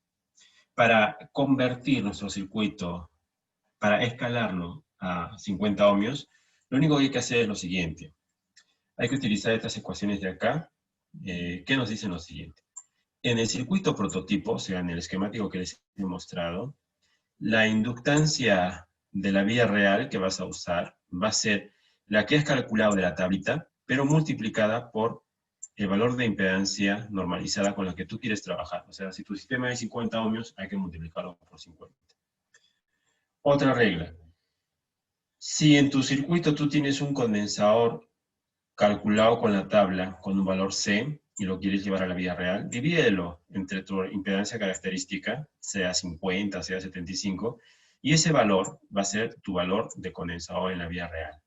Para convertir nuestro circuito, para escalarlo a 50 ohmios, lo único que hay que hacer es lo siguiente. Hay que utilizar estas ecuaciones de acá, que nos dicen lo siguiente. En el circuito prototipo, o sea, en el esquemático que les he mostrado, la inductancia de la vía real que vas a usar va a ser la que has calculado de la tablita, pero multiplicada por el valor de impedancia normalizada con la que tú quieres trabajar. O sea, si tu sistema es 50 ohmios, hay que multiplicarlo por 50. Otra regla. Si en tu circuito tú tienes un condensador calculado con la tabla con un valor C y lo quieres llevar a la vida real, divídelo entre tu impedancia característica, sea 50, sea 75, y ese valor va a ser tu valor de condensador en la vida real.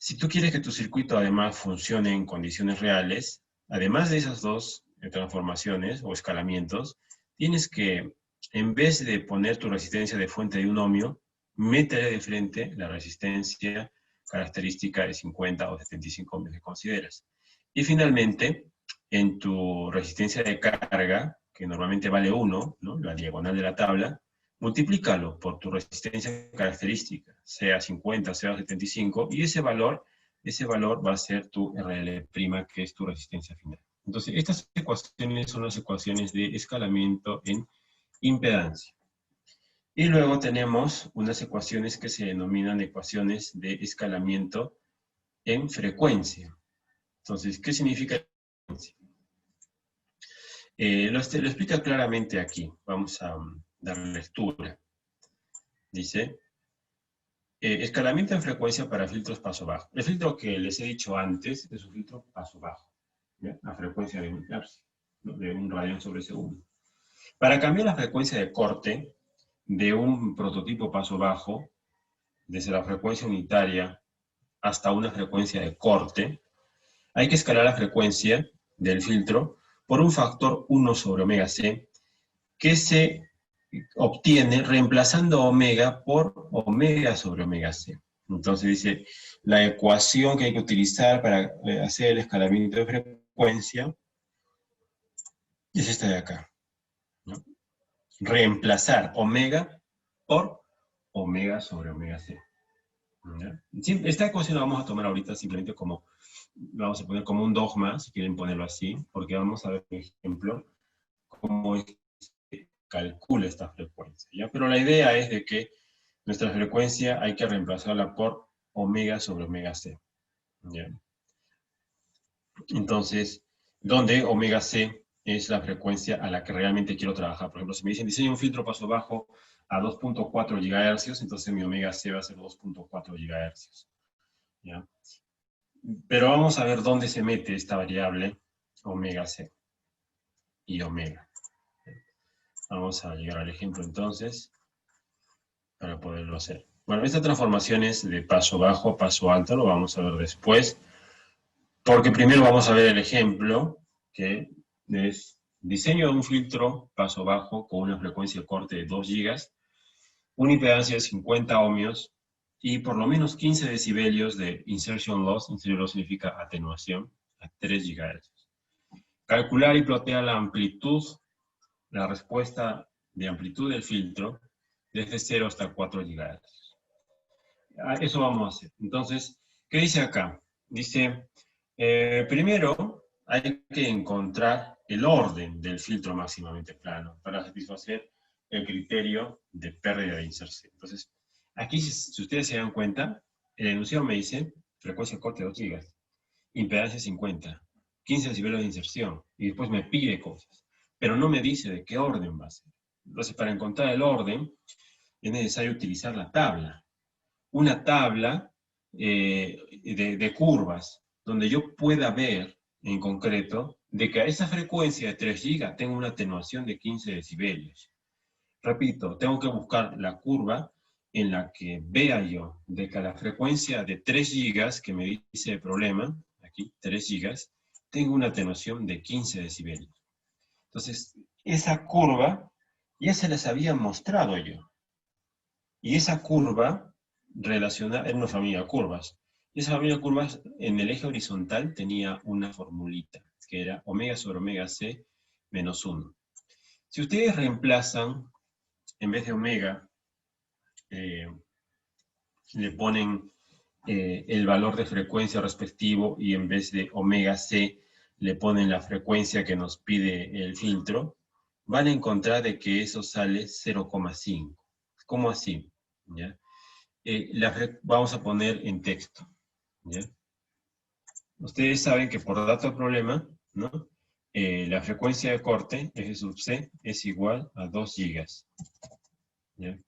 Si tú quieres que tu circuito además funcione en condiciones reales, además de esas dos transformaciones o escalamientos, tienes que, en vez de poner tu resistencia de fuente de un ohmio, métele de frente la resistencia característica de 50 o 75 ohmios que consideras. Y finalmente, en tu resistencia de carga, que normalmente vale 1, ¿no? La diagonal de la tabla, multiplícalo por tu resistencia característica, sea 50, sea 75, y ese valor va a ser tu RL', que es tu resistencia final. Entonces, estas ecuaciones son las ecuaciones de escalamiento en impedancia. Y luego tenemos unas ecuaciones que se denominan ecuaciones de escalamiento en frecuencia. Entonces, ¿qué significa frecuencia? Lo explica claramente aquí. Vamos a dar lectura. Dice, escalamiento en frecuencia para filtros paso bajo. El filtro que les he dicho antes es un filtro paso bajo, ¿ya? A frecuencia de 1 hercio, ¿no? De 1 radián sobre segundo. Para cambiar la frecuencia de corte de un prototipo paso bajo, desde la frecuencia unitaria hasta una frecuencia de corte, hay que escalar la frecuencia del filtro por un factor 1 sobre omega c, que se obtiene reemplazando omega por omega sobre omega c. Entonces dice, la ecuación que hay que utilizar para hacer el escalamiento de frecuencia es esta de acá, ¿no? Reemplazar omega por omega sobre omega c. ¿Ya? Esta ecuación la vamos a tomar ahorita simplemente como, vamos a poner como un dogma, si quieren ponerlo así, porque vamos a ver, por ejemplo, cómo es que calcula esta frecuencia, ¿ya? Pero la idea es de que nuestra frecuencia hay que reemplazarla por omega sobre omega c, ¿ya? Entonces, donde omega c es la frecuencia a la que realmente quiero trabajar. Por ejemplo, si me dicen diseña un filtro paso bajo a 2.4 GHz, entonces mi omega C va a ser 2.4 GHz. ¿Ya? Pero vamos a ver dónde se mete esta variable omega C y omega. Vamos a llegar al ejemplo entonces, para poderlo hacer. Bueno, esta transformación es de paso bajo a paso alto, lo vamos a ver después, porque primero vamos a ver el ejemplo, que es diseño de un filtro paso bajo con una frecuencia de corte de 2 GB, una impedancia de 50 ohmios y por lo menos 15 decibelios de insertion loss. Insertion loss significa atenuación, a 3 GHz. Calcular y plotear la amplitud, la respuesta de amplitud del filtro desde 0 hasta 4 GHz. Eso vamos a hacer. Entonces, ¿qué dice acá? Dice, primero hay que encontrar el orden del filtro máximamente plano para satisfacer el criterio de pérdida de inserción. Entonces, aquí, si ustedes se dan cuenta, el enunciado me dice frecuencia de corte 2 GB, impedancia 50, 15 decibelios de inserción, y después me pide cosas, pero no me dice de qué orden va a ser. Entonces, para encontrar el orden, es necesario utilizar la tabla. Una tabla de curvas, donde yo pueda ver en concreto de que a esa frecuencia de 3 GB tengo una atenuación de 15 decibelios. Repito, tengo que buscar la curva en la que vea yo de que a la frecuencia de 3 GB que me dice el problema, aquí 3 GB, tengo una atenuación de 15 decibelios. Entonces, esa curva ya se las había mostrado yo. Y esa curva relacionada, era una familia de curvas. Y esa familia de curvas en el eje horizontal tenía una formulita, que era omega sobre omega C menos 1. Si ustedes reemplazan, en vez de omega, le ponen el valor de frecuencia respectivo y en vez de omega C le ponen la frecuencia que nos pide el filtro, van a encontrar de que eso sale 0,5. ¿Cómo así? ¿Ya? Vamos a poner en texto. ¿Ya? Ustedes saben que por dato de problema, ¿no? La frecuencia de corte, F sub C, es igual a 2 GB. ¿Ya?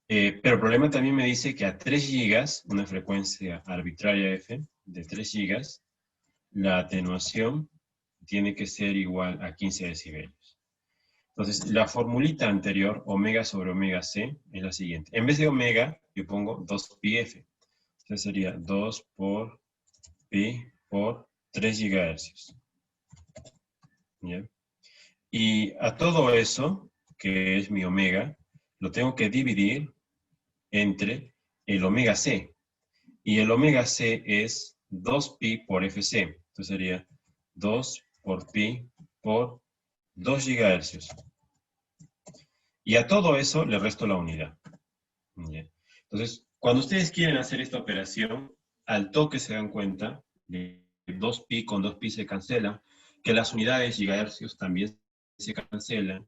Pero el problema también me dice que a 3 GB, una frecuencia arbitraria F de 3 GB, la atenuación tiene que ser igual a 15 decibelios. Entonces, la formulita anterior, omega sobre omega C, es la siguiente. En vez de omega, yo pongo 2πf. Entonces sería 2 por pi por 3 GHz. ¿Ya? Y a todo eso, que es mi omega, lo tengo que dividir entre el omega C. Y el omega C es 2pi por Fc. Entonces sería 2 por pi por 2 GHz. Y a todo eso le resto la unidad. ¿Ya? Entonces, cuando ustedes quieren hacer esta operación, al toque se dan cuenta de que 2pi con 2pi se cancela, que las unidades gigahercios también se cancelan,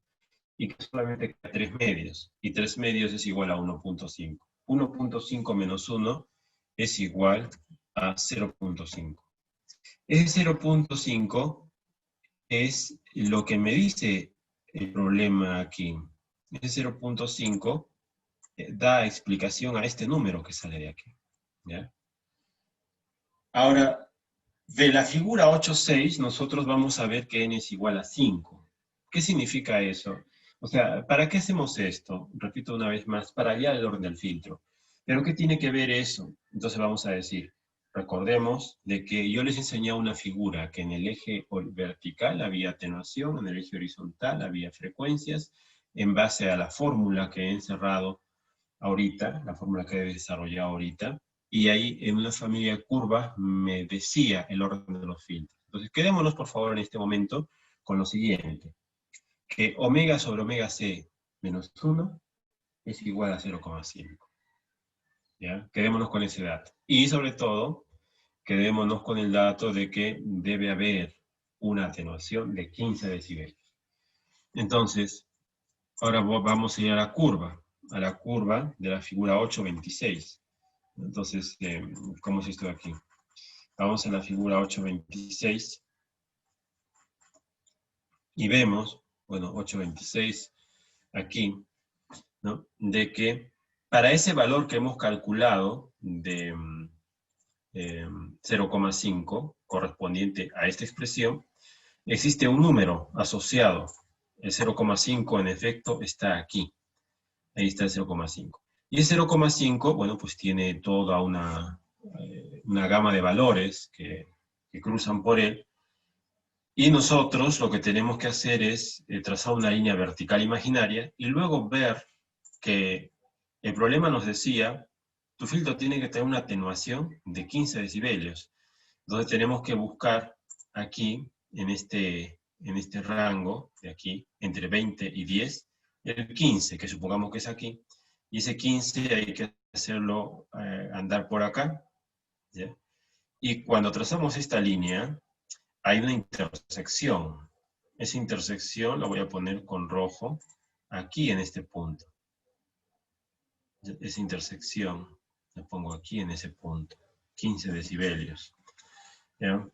y que solamente queda 3 medios. Y 3 medios es igual a 1.5. 1.5 menos 1 es igual a 0.5. Ese 0.5 es lo que me dice el problema aquí. Ese 0.5 da explicación a este número que sale de aquí. ¿Ya? Ahora, de la figura 8.6, nosotros vamos a ver que n es igual a 5. ¿Qué significa eso? O sea, ¿para qué hacemos esto? Repito una vez más, para hallar el orden del filtro. ¿Pero qué tiene que ver eso? Entonces vamos a decir, recordemos de que yo les enseñé una figura que en el eje vertical había atenuación, en el eje horizontal había frecuencias, en base a la fórmula que he encerrado ahorita, la fórmula que he desarrollado ahorita, y ahí en una familia de curvas me decía el orden de los filtros. Entonces quedémonos por favor en este momento con lo siguiente, que omega sobre omega C menos 1 es igual a 0,5. ¿Ya? Quedémonos con ese dato. Y sobre todo, quedémonos con el dato de que debe haber una atenuación de 15 decibelios. Entonces, ahora vamos a ir a la curva de la figura 8.26. Entonces, ¿cómo es esto de aquí? Vamos a la figura 8.26 y vemos, bueno, 8.26 aquí, ¿no? De que para ese valor que hemos calculado de 0,5, correspondiente a esta expresión, existe un número asociado. El 0,5 en efecto está aquí. Ahí está el 0,5. Y el 0,5, bueno, pues tiene toda una gama de valores que cruzan por él. Y nosotros lo que tenemos que hacer es trazar una línea vertical imaginaria y luego ver que el problema nos decía, tu filtro tiene que tener una atenuación de 15 decibelios. Entonces tenemos que buscar aquí, en este rango de aquí, entre 20 y 10, el 15, que supongamos que es aquí, y ese 15 hay que hacerlo andar por acá, ¿ya? Y cuando trazamos esta línea, hay una intersección. Esa intersección la voy a poner con rojo, aquí en este punto. Esa intersección la pongo aquí en ese punto, 15 decibelios. ¿Ya?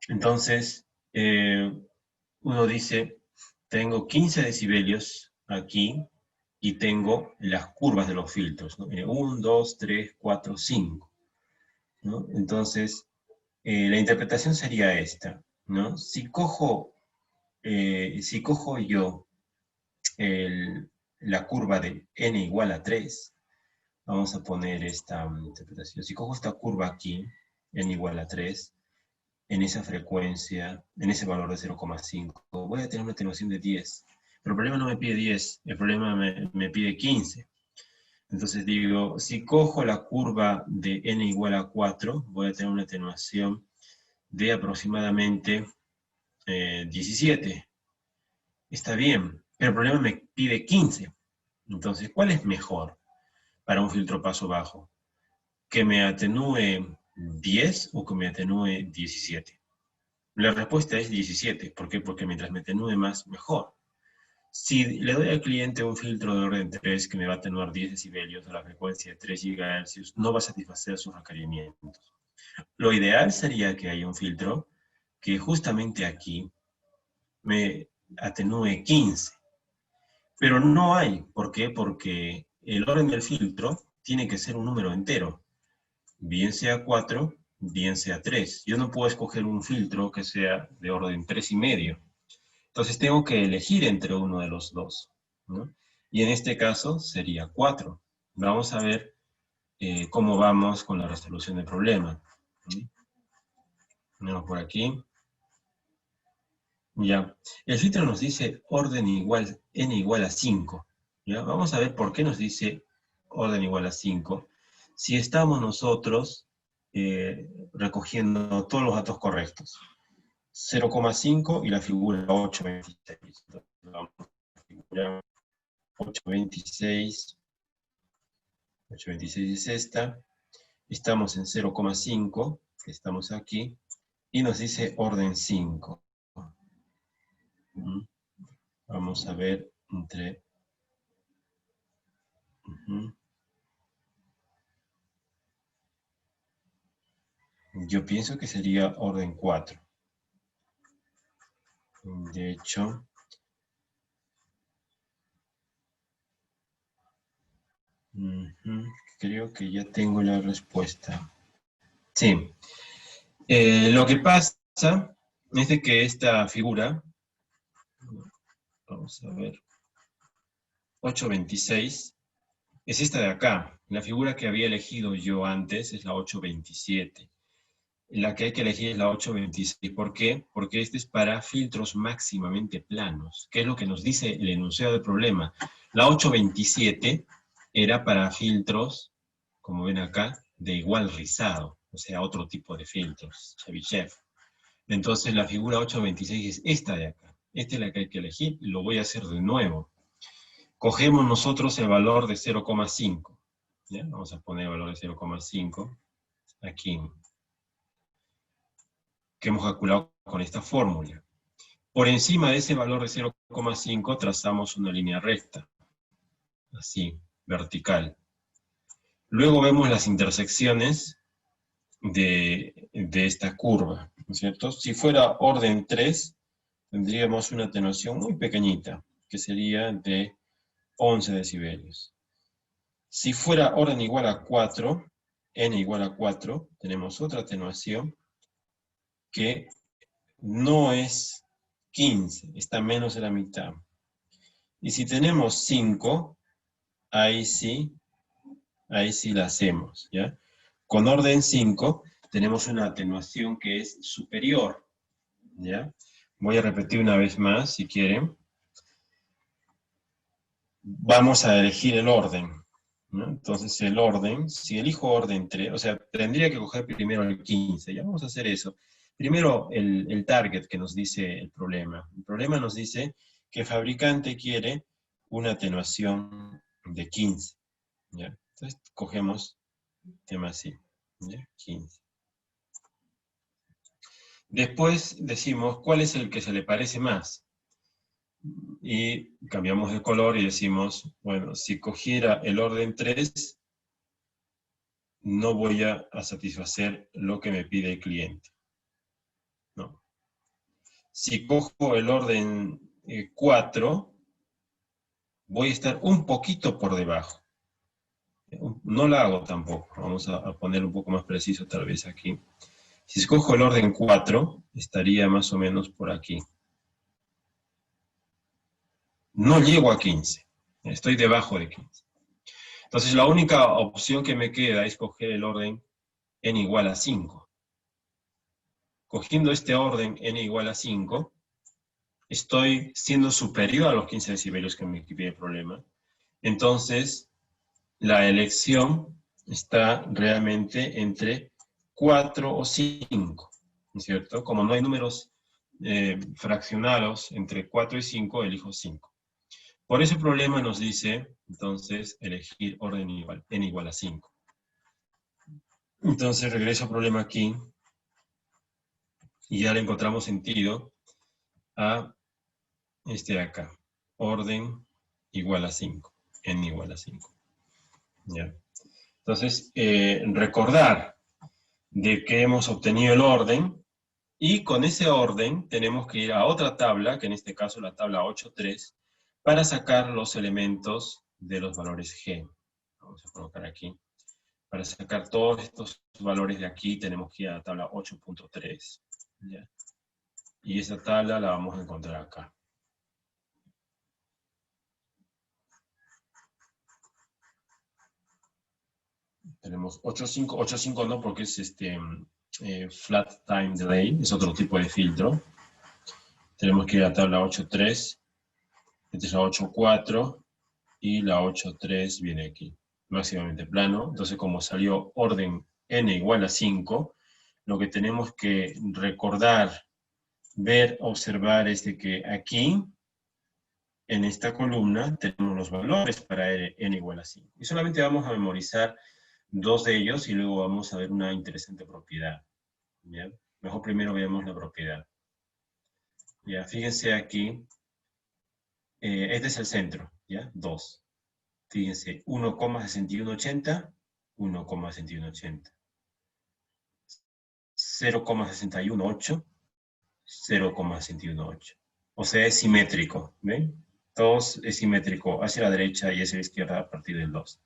Entonces, uno dice, tengo 15 decibelios aquí y tengo las curvas de los filtros, ¿no? 1, 2, 3, 4, 5. ¿No? Entonces, la interpretación sería esta, ¿no? Si cojo yo la curva de n igual a 3, vamos a poner esta interpretación. Si cojo esta curva aquí, n igual a 3, en esa frecuencia, en ese valor de 0,5, voy a tener una atenuación de 10. Pero el problema no me pide 10, el problema me pide 15. Entonces digo, si cojo la curva de n igual a 4, voy a tener una atenuación de aproximadamente 17. Está bien, pero el problema me pide 15. Entonces, ¿cuál es mejor para un filtro paso bajo? ¿Que me atenúe 10 o que me atenúe 17? La respuesta es 17. ¿Por qué? Porque mientras me atenúe más, mejor. Si le doy al cliente un filtro de orden 3 que me va a atenuar 10 decibelios a la frecuencia de 3 GHz, no va a satisfacer sus requerimientos. Lo ideal sería que haya un filtro que justamente aquí me atenúe 15. Pero no hay. ¿Por qué? Porque el orden del filtro tiene que ser un número entero. Bien sea 4, bien sea 3. Yo no puedo escoger un filtro que sea de orden 3,5. Entonces tengo que elegir entre uno de los dos, ¿no? Y en este caso sería 4. Vamos a ver cómo vamos con la resolución del problema. Vamos por aquí. Ya. El filtro nos dice orden igual, n igual a 5. ¿Ya? Vamos a ver por qué nos dice orden igual a 5. Si estamos nosotros recogiendo todos los datos correctos. 0,5 y la figura 826. La figura 826. 826 es esta. Estamos en 0,5, estamos aquí, y nos dice orden 5. Vamos a ver entre... Yo pienso que sería orden 4. De hecho, creo que ya tengo la respuesta. Sí. Lo que pasa es de que esta figura, vamos a ver, 826, es esta de acá. La figura que había elegido yo antes es la 827. La que hay que elegir es la 826. ¿Por qué? Porque este es para filtros máximamente planos, que es lo que nos dice el enunciado del problema. La 827 era para filtros, como ven acá, de igual rizado, o sea, otro tipo de filtros, Chebyshev. Entonces la figura 826 es esta de acá. Esta es la que hay que elegir y lo voy a hacer de nuevo. Cogemos nosotros el valor de 0,5. Vamos a poner el valor de 0,5 aquí, que hemos calculado con esta fórmula. Por encima de ese valor de 0,5 trazamos una línea recta, así, vertical. Luego vemos las intersecciones de esta curva, ¿no es cierto? Si fuera orden 3, tendríamos una atenuación muy pequeñita, que sería de 11 decibelios. Si fuera orden igual a 4, n igual a 4, tenemos otra atenuación que no es 15, está menos de la mitad. Y si tenemos 5, ahí sí la hacemos, ¿ya? Con orden 5 tenemos una atenuación que es superior, ¿ya? Voy a repetir una vez más, si quieren. Vamos a elegir el orden, ¿no? Entonces el orden, si elijo orden 3, o sea, tendría que coger primero el 15, ya vamos a hacer eso. Primero el target que nos dice el problema. El problema nos dice que el fabricante quiere una atenuación de 15, ¿ya? Entonces cogemos tema así, ¿ya? 15. Después decimos cuál es el que se le parece más. Y cambiamos de color y decimos, bueno, si cogiera el orden 3, no voy a satisfacer lo que me pide el cliente. No. Si cojo el orden 4, voy a estar un poquito por debajo. No la hago tampoco. Vamos a poner un poco más preciso tal vez aquí. Si escojo el orden 4, estaría más o menos por aquí. No llego a 15. Estoy debajo de 15. Entonces la única opción que me queda es coger el orden n igual a 5. Cogiendo este orden n igual a 5, estoy siendo superior a los 15 decibelios que me pide el problema. Entonces, la elección está realmente entre 4 o 5, ¿no es cierto? Como no hay números fraccionados entre 4 y 5, elijo 5. Por ese problema nos dice, entonces, elegir orden igual, n igual a 5. Entonces, regreso al problema aquí, y ya le encontramos sentido a este de acá. Orden igual a 5, n igual a 5. ¿Ya? Entonces, recordar de que hemos obtenido el orden, y con ese orden tenemos que ir a otra tabla, que en este caso la tabla 8.3, para sacar los elementos de los valores G. Vamos a colocar aquí. Para sacar todos estos valores de aquí tenemos que ir a la tabla 8.3. ¿Ya? Y esa tabla la vamos a encontrar acá. Tenemos 8.5, 8.5 no porque es flat time delay, es otro tipo de filtro. Tenemos que ir a la tabla 8.3, esta es la 8.4 y la 8.3 viene aquí, máximamente plano. Entonces como salió orden n igual a 5, lo que tenemos que recordar, ver, observar es de que aquí, en esta columna, tenemos los valores para n igual a 5. Y solamente vamos a memorizar dos de ellos y luego vamos a ver una interesante propiedad. ¿Bien? Mejor primero veamos la propiedad. Ya, fíjense aquí, este es el centro, ¿ya? 2. Fíjense, 1,6180, 1,6180. 0,618, 0,618. O sea, es simétrico, ¿ven? Todos es simétrico hacia la derecha y hacia la izquierda a partir del 2.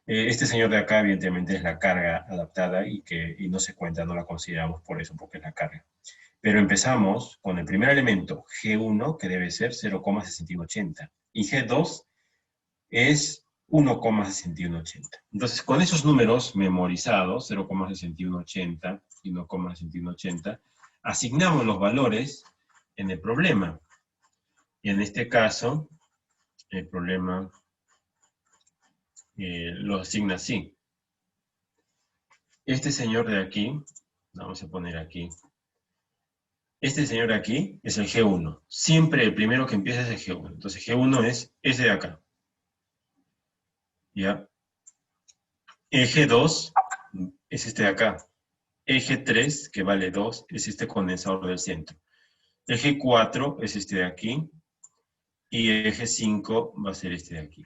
Este señor de acá, evidentemente, es la carga adaptada y no se cuenta, no la consideramos por eso, porque es la carga. Pero empezamos con el primer elemento, G1, que debe ser 0,6180. Y G2 es 1,6180. Entonces, con esos números memorizados, 0,6180 y 1,6180, asignamos los valores en el problema. Y en este caso, el problema lo asigna así. Este señor de aquí, vamos a poner aquí, este señor de aquí es el G1. Siempre el primero que empieza es el G1. Entonces G1 es ese de acá. ¿Ya? Eje 2 es este de acá. Eje 3, que vale 2, es este condensador del centro. Eje 4 es este de aquí. Y eje 5 va a ser este de aquí.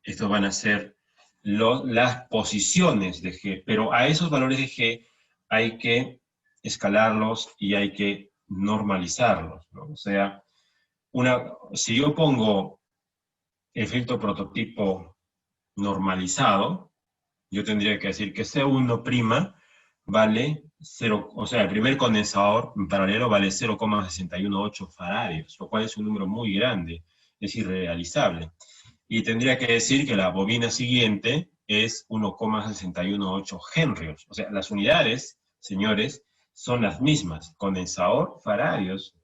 Estos van a ser las posiciones de G, pero a esos valores de G hay que escalarlos y hay que normalizarlos, ¿no? O sea, si yo pongo el filtro prototipo normalizado, yo tendría que decir que C1' vale 0, o sea, el primer condensador en paralelo vale 0,618 faradios, lo cual es un número muy grande, es irrealizable. Y tendría que decir que la bobina siguiente es 1,618 henrios. O sea, las unidades, señores, son las mismas, condensador, faradios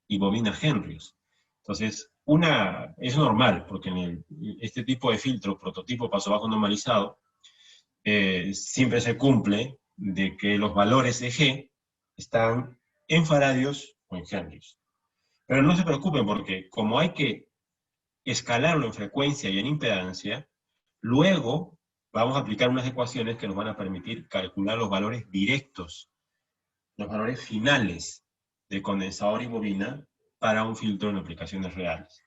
y bobina henrios. Entonces, es normal, porque este tipo de filtro, prototipo paso bajo normalizado, siempre se cumple de que los valores de G están en faradios o en henrios. Pero no se preocupen porque como hay que escalarlo en frecuencia y en impedancia, luego vamos a aplicar unas ecuaciones que nos van a permitir calcular los valores directos, los valores finales de condensador y bobina para un filtro en aplicaciones reales.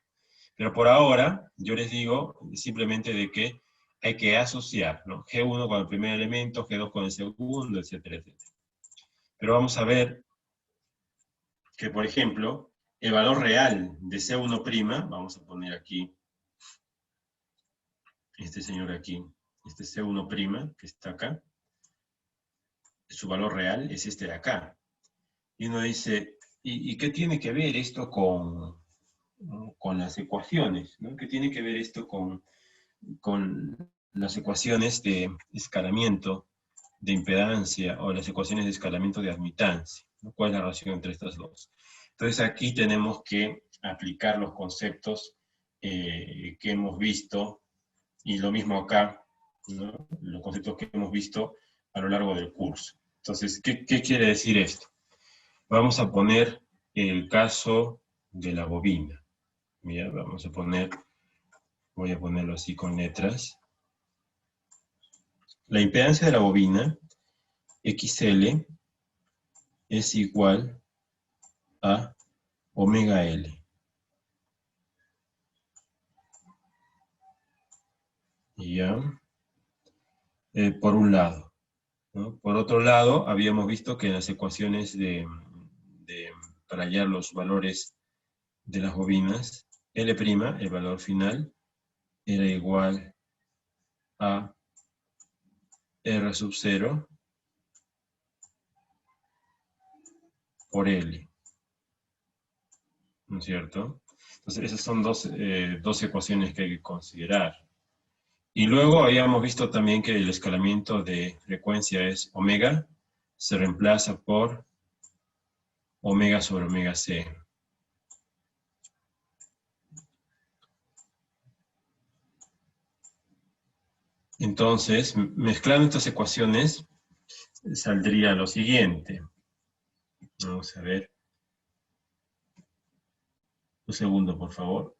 Pero por ahora, yo les digo simplemente de que hay que asociar, ¿no? G1 con el primer elemento, G2 con el segundo, etcétera, etcétera. Pero vamos a ver que, por ejemplo, el valor real de C1', vamos a poner aquí, este señor aquí, este C1', que está acá, su valor real es este de acá. Y uno dice, ¿y qué tiene que ver esto con las ecuaciones? ¿No? ¿Qué tiene que ver esto con las ecuaciones de escalamiento de impedancia o las ecuaciones de escalamiento de admitancia? ¿No? ¿Cuál es la relación entre estas dos? Entonces aquí tenemos que aplicar los conceptos que hemos visto, y lo mismo acá, ¿no? Los conceptos que hemos visto a lo largo del curso. Entonces, ¿qué quiere decir esto? Vamos a poner el caso de la bobina. Mira, voy a ponerlo así con letras. La impedancia de la bobina, XL, es igual a omega L. ¿Ya? Por un lado, ¿no? Por otro lado, habíamos visto que en las ecuaciones para hallar los valores de las bobinas, L', el valor final, era igual a R sub 0 por L, ¿no es cierto? Entonces, esas son dos ecuaciones que hay que considerar. Y luego habíamos visto también que el escalamiento de frecuencia es omega, se reemplaza por omega sobre omega c. Entonces, mezclando estas ecuaciones, saldría lo siguiente. Vamos a ver. Un segundo, por favor.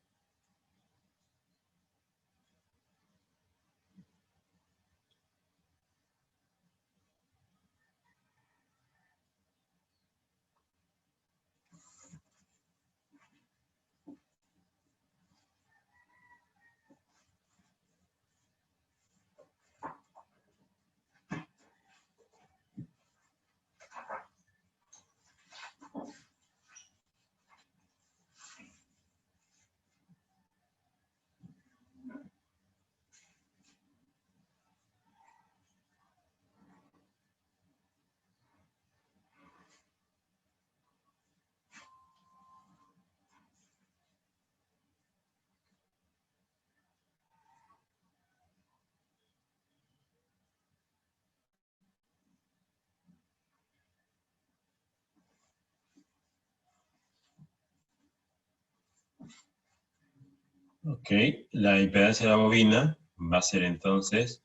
Ok, la impedancia de la bobina va a ser entonces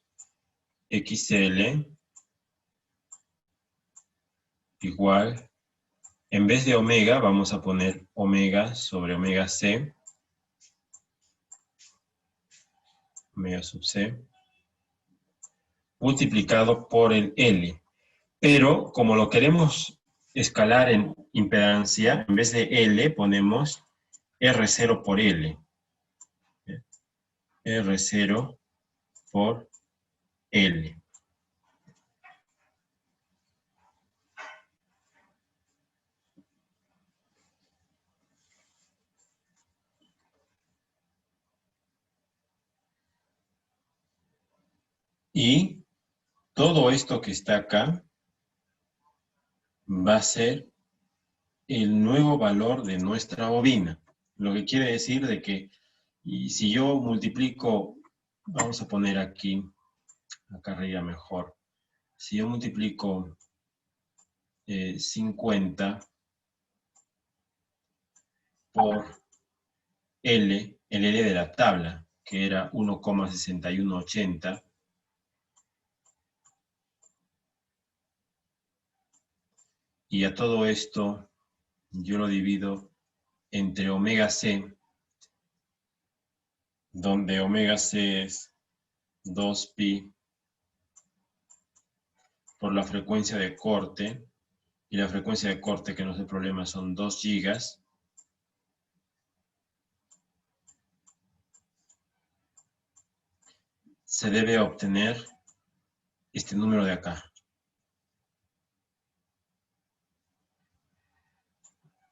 XL igual, en vez de omega, vamos a poner omega sobre omega c, omega sub c, multiplicado por el L. Pero como lo queremos escalar en impedancia, en vez de L ponemos R0 por L. R0 por L. Y todo esto que está acá va a ser el nuevo valor de nuestra bobina. Lo que quiere decir de que, y si yo multiplico, vamos a poner aquí, acá arriba mejor, si yo multiplico 50 por L, el L de la tabla, que era 1,6180, y a todo esto yo lo divido entre omega C, donde omega C es 2pi por la frecuencia de corte, y la frecuencia de corte, que no es el problema, son 2 gigas, se debe obtener este número de acá.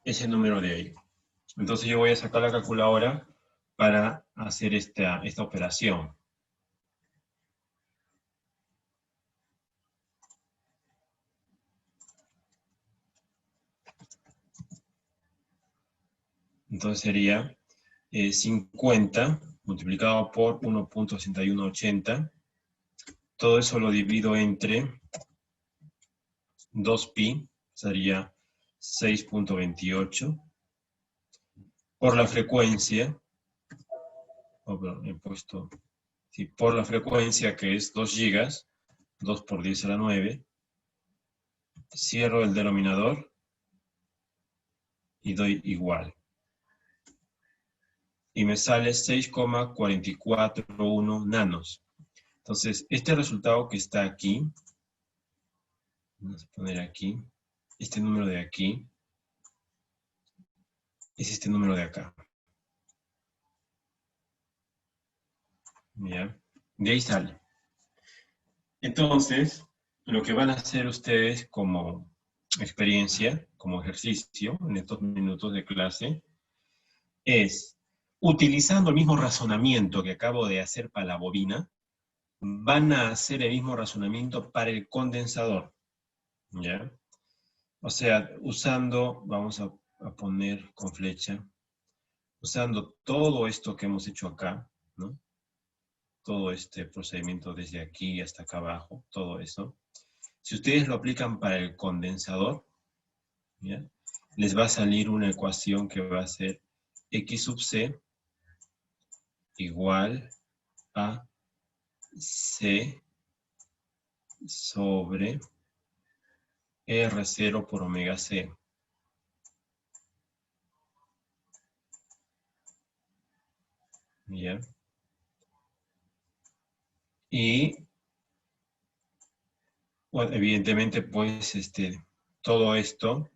Ese número de ahí. Entonces yo voy a sacar la calculadora para hacer esta operación. Entonces sería 50 multiplicado por 1,6180. Todo eso lo divido entre 2pi, sería 6,28. Por la frecuencia, he puesto, sí, por la frecuencia que es 2 gigas, 2 por 10 a la 9, cierro el denominador y doy igual. Y me sale 6,441 nanos. Entonces, este resultado que está aquí, vamos a poner aquí, este número de aquí, es este número de acá. ¿Ya? De ahí sale. Entonces, lo que van a hacer ustedes como experiencia, como ejercicio, en estos minutos de clase, es, utilizando el mismo razonamiento que acabo de hacer para la bobina, van a hacer el mismo razonamiento para el condensador. ¿Ya? O sea, usando, vamos a poner con flecha, usando todo esto que hemos hecho acá, ¿no? Todo este procedimiento desde aquí hasta acá abajo, todo eso. Si ustedes lo aplican para el condensador, ¿ya? Les va a salir una ecuación que va a ser x sub c igual a c sobre R0 por omega c. ¿Ya? Y bueno, evidentemente, pues, todo esto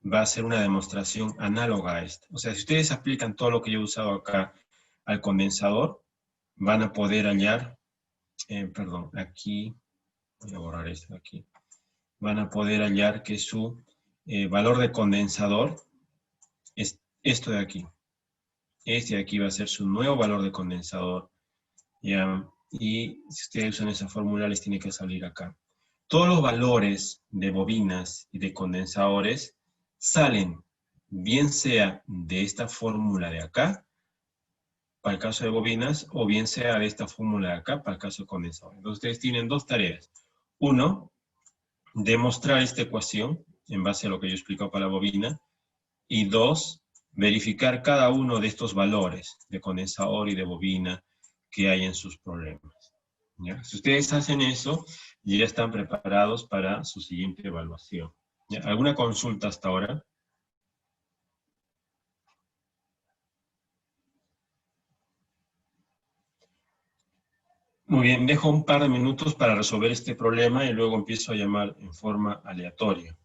va a ser una demostración análoga a esta. O sea, si ustedes aplican todo lo que yo he usado acá al condensador, van a poder hallar, perdón, aquí, voy a borrar esto aquí, van a poder hallar que su valor de condensador es esto de aquí. Este de aquí va a ser su nuevo valor de condensador, ¿ya? Y si ustedes usan esa fórmula, les tiene que salir acá. Todos los valores de bobinas y de condensadores salen, bien sea de esta fórmula de acá, para el caso de bobinas, o bien sea de esta fórmula de acá, para el caso de condensadores. Entonces ustedes tienen dos tareas. Uno, demostrar esta ecuación en base a lo que yo he explicado para la bobina. Y dos, verificar cada uno de estos valores de condensador y de bobina que hay en sus problemas. ¿Ya? Si ustedes hacen eso, ya están preparados para su siguiente evaluación. ¿Ya? ¿Alguna consulta hasta ahora? Muy bien, dejo un par de minutos para resolver este problema y luego empiezo a llamar en forma aleatoria.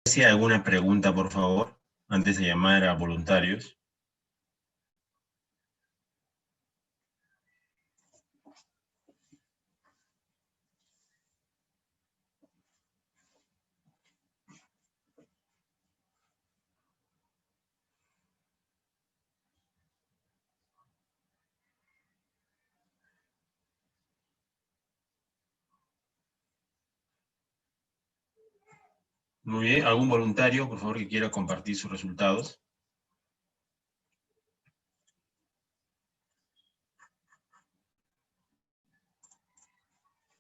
si hay alguna pregunta, por favor, antes de llamar a voluntarios. Muy bien, ¿algún voluntario, por favor, que quiera compartir sus resultados?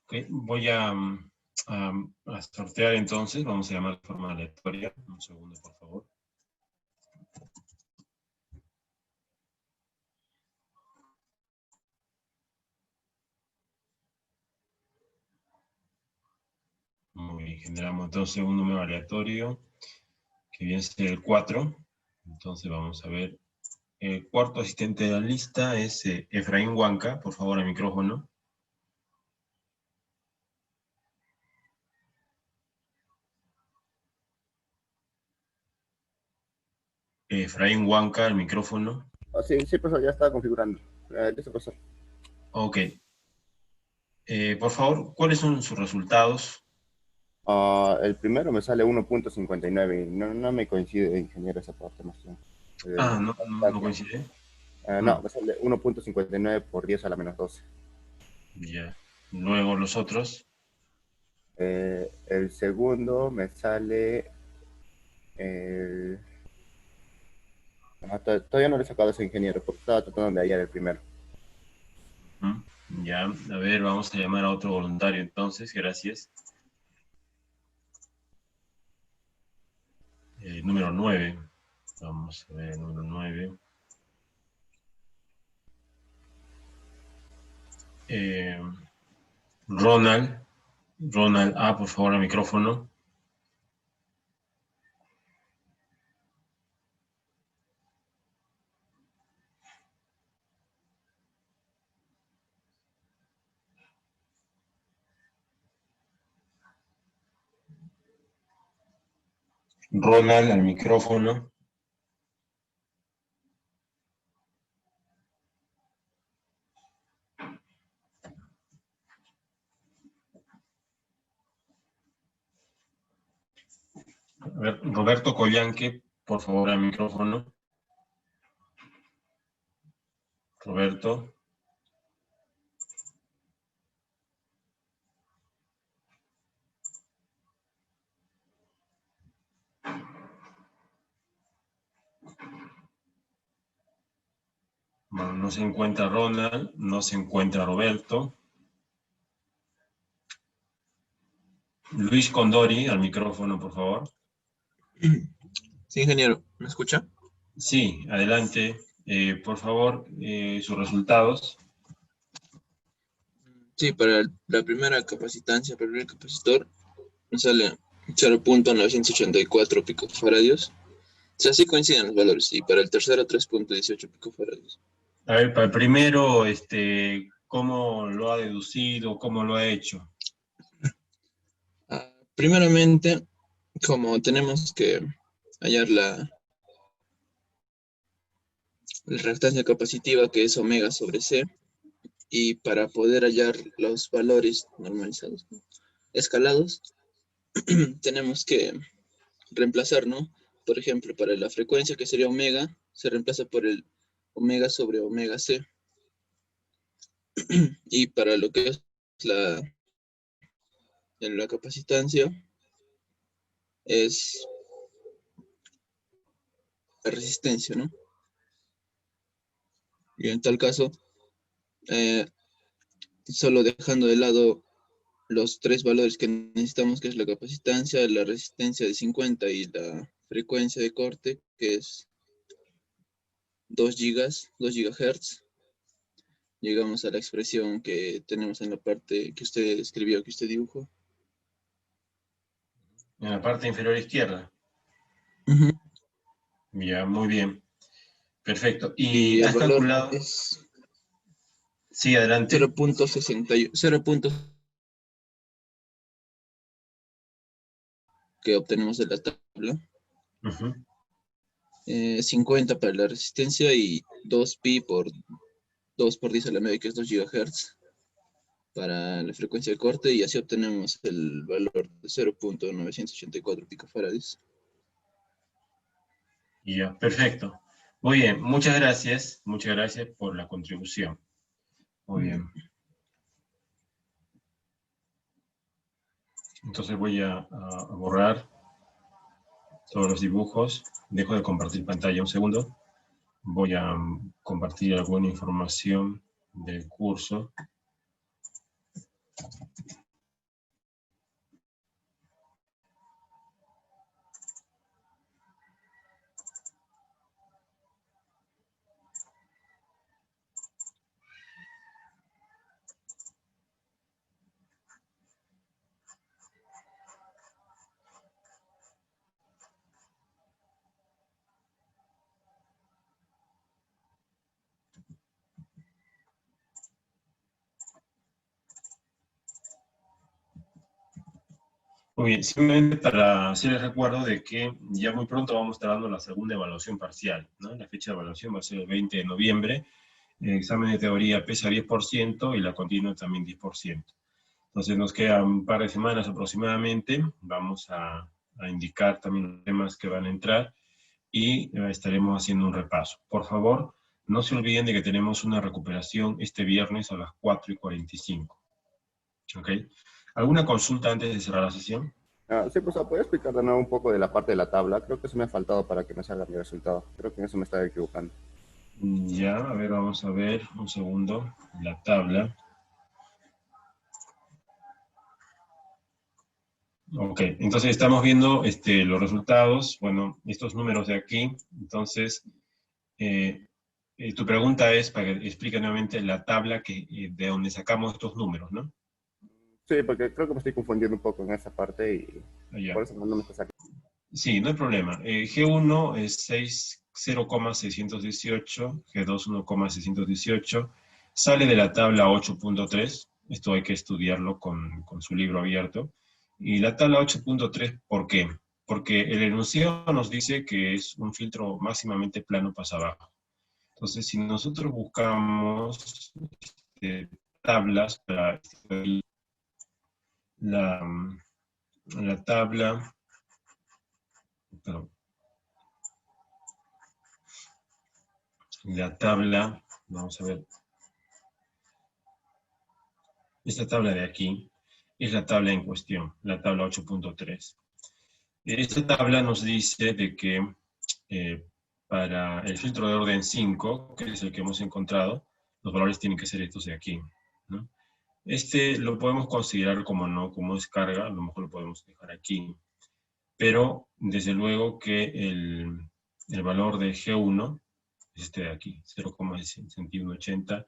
Ok, voy a sortear entonces, vamos a llamar de forma aleatoria. Un segundo, por favor. Muy bien, generamos entonces un número aleatorio, que viene a ser el 4. Entonces vamos a ver. El cuarto asistente de la lista es Efraín Huanca. Por favor, al micrófono. Efraín Huanca, al micrófono. Sí, sí, profesor, ya estaba configurando. Listo, profesor. Ok. Por favor, ¿cuáles son sus resultados? El primero me sale 1.59 y no me coincide, ingeniero, esa parte más bien. No coincide. No, me sale 1.59 por 10 a la menos 12. Ya. Luego los otros. El segundo me sale... todavía no le he sacado a ese ingeniero porque estaba tratando de hallar el primero. Ya, a ver, vamos a llamar a otro voluntario entonces, gracias. Número 9. Vamos a ver el número 9. Ronald A, por favor, al micrófono. Ronald, al micrófono. A ver, Roberto Collanque, por favor, al micrófono. Roberto. Bueno, no se encuentra Ronald, no se encuentra Roberto. Luis Condori, al micrófono, por favor. Sí, ingeniero, ¿me escucha? Sí, adelante. Por favor, sus resultados. Sí, para la primera capacitancia, para el primer capacitor, me sale 0.984 picofaradios. O sea, sí coinciden los valores. Y para el tercero, 3.18 picofaradios. A ver, para el primero, ¿cómo lo ha deducido? ¿Cómo lo ha hecho? Primeramente, como tenemos que hallar la reactancia capacitiva, que es omega sobre C, y para poder hallar los valores normalizados, ¿no?, escalados, tenemos que reemplazar, ¿no? Por ejemplo, para la frecuencia, que sería omega, se reemplaza por el omega sobre omega C. Y para lo que es la capacitancia, es la resistencia, ¿no? Y en tal caso, solo dejando de lado los tres valores que necesitamos, que es la capacitancia, la resistencia de 50 y la frecuencia de corte, que es 2 gigahertz, llegamos a la expresión que tenemos en la parte que usted escribió, que usted dibujó. En la parte inferior izquierda. Ya, muy bien. Perfecto. ¿Y has calculado? Sí, adelante. 0.60. que obtenemos de la tabla. Ujú. 50 para la resistencia y 2pi por 2 por 10 a la 9, que es 2 GHz para la frecuencia de corte, y así obtenemos el valor de 0.984 picofarads. Ya, perfecto. Muy bien, muchas gracias por la contribución. Muy bien. Entonces voy a borrar todos los dibujos. Dejo de compartir pantalla un segundo. Voy a compartir alguna información del curso. Muy bien, simplemente para hacerles recuerdo de que ya muy pronto vamos a estar dando la segunda evaluación parcial, ¿no? La fecha de evaluación va a ser el 20 de noviembre. El examen de teoría pesa 10% y la continua también 10%. Entonces nos quedan un par de semanas aproximadamente. Vamos a indicar también los temas que van a entrar y estaremos haciendo un repaso. Por favor, no se olviden de que tenemos una recuperación este viernes a las 4:45. ¿Ok? ¿Alguna consulta antes de cerrar la sesión? Sí, pues, ¿puedes explicar de nuevo un poco de la parte de la tabla? Creo que eso me ha faltado para que me salga mi resultado. Creo que en eso me estaba equivocando. Ya, a ver, vamos a ver un segundo la tabla. Ok, entonces estamos viendo los resultados, bueno, estos números de aquí. Entonces, tu pregunta es, para que explique nuevamente la tabla de donde sacamos estos números, ¿no? Sí, porque creo que me estoy confundiendo un poco en esa parte y Ya. por eso no me está sacando. Sí, no hay problema. G1 es 0,618, G2 1,618, sale de la tabla 8.3, esto hay que estudiarlo con su libro abierto. Y la tabla 8.3, ¿por qué? Porque el enunciado nos dice que es un filtro máximamente plano pasa abajo. Entonces, si nosotros buscamos tablas para la, la tabla, perdón, la tabla, vamos a ver, esta tabla de aquí es la tabla en cuestión, la tabla 8.3. Esta tabla nos dice de que para el filtro de orden 5, que es el que hemos encontrado, los valores tienen que ser estos de aquí, ¿no? Este lo podemos considerar como no, como descarga, a lo mejor lo podemos dejar aquí, pero desde luego que el valor de G1 es este de aquí, 0,6180,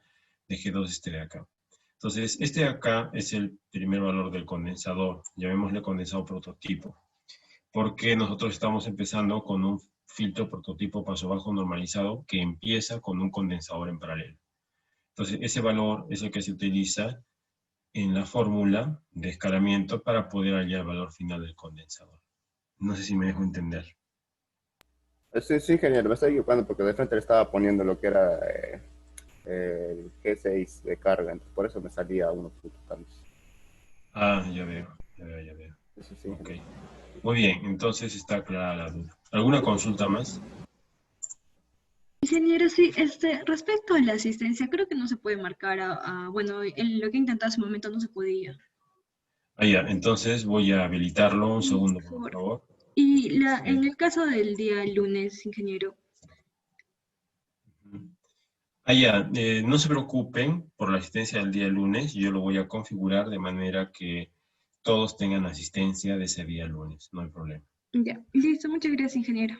de G2 es este de acá. Entonces, este de acá es el primer valor del condensador, llamémosle condensador prototipo, porque nosotros estamos empezando con un filtro prototipo paso bajo normalizado que empieza con un condensador en paralelo. Entonces, ese valor es el que se utiliza en la fórmula de escalamiento para poder hallar el valor final del condensador. No sé si me dejo entender. Sí, sí, ingeniero, me estoy equivocando porque de frente le estaba poniendo lo que era el G6 de carga, entonces por eso me salía unos puntos tantos. Ah, ya veo, ya veo, ya veo. Sí, sí, Ok. ingeniero. Muy bien, entonces está clara la duda. ¿Alguna consulta más? Ingeniero, sí, respecto a la asistencia, creo que no se puede marcar bueno, lo que he intentado hace un momento no se podía. Ah, ya, entonces voy a habilitarlo un Sí, segundo, por por favor. favor. Y Sí. en el caso del día lunes, ingeniero, Ah, ya, no se preocupen por la asistencia del día lunes, yo lo voy a configurar de manera que todos tengan asistencia de ese día lunes, no hay problema. ya, listo, muchas gracias, ingeniero.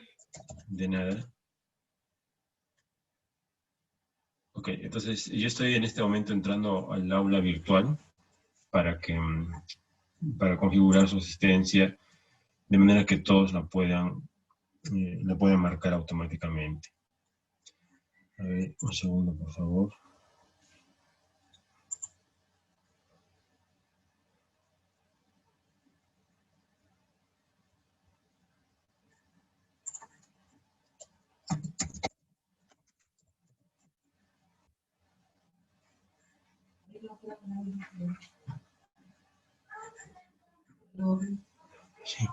De nada. Ok, entonces yo estoy en este momento entrando al aula virtual para para configurar su asistencia de manera que todos la puedan marcar automáticamente. A ver, un segundo, por favor. Sí.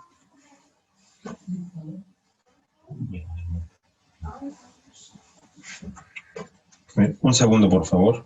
Bien. Un segundo, por favor.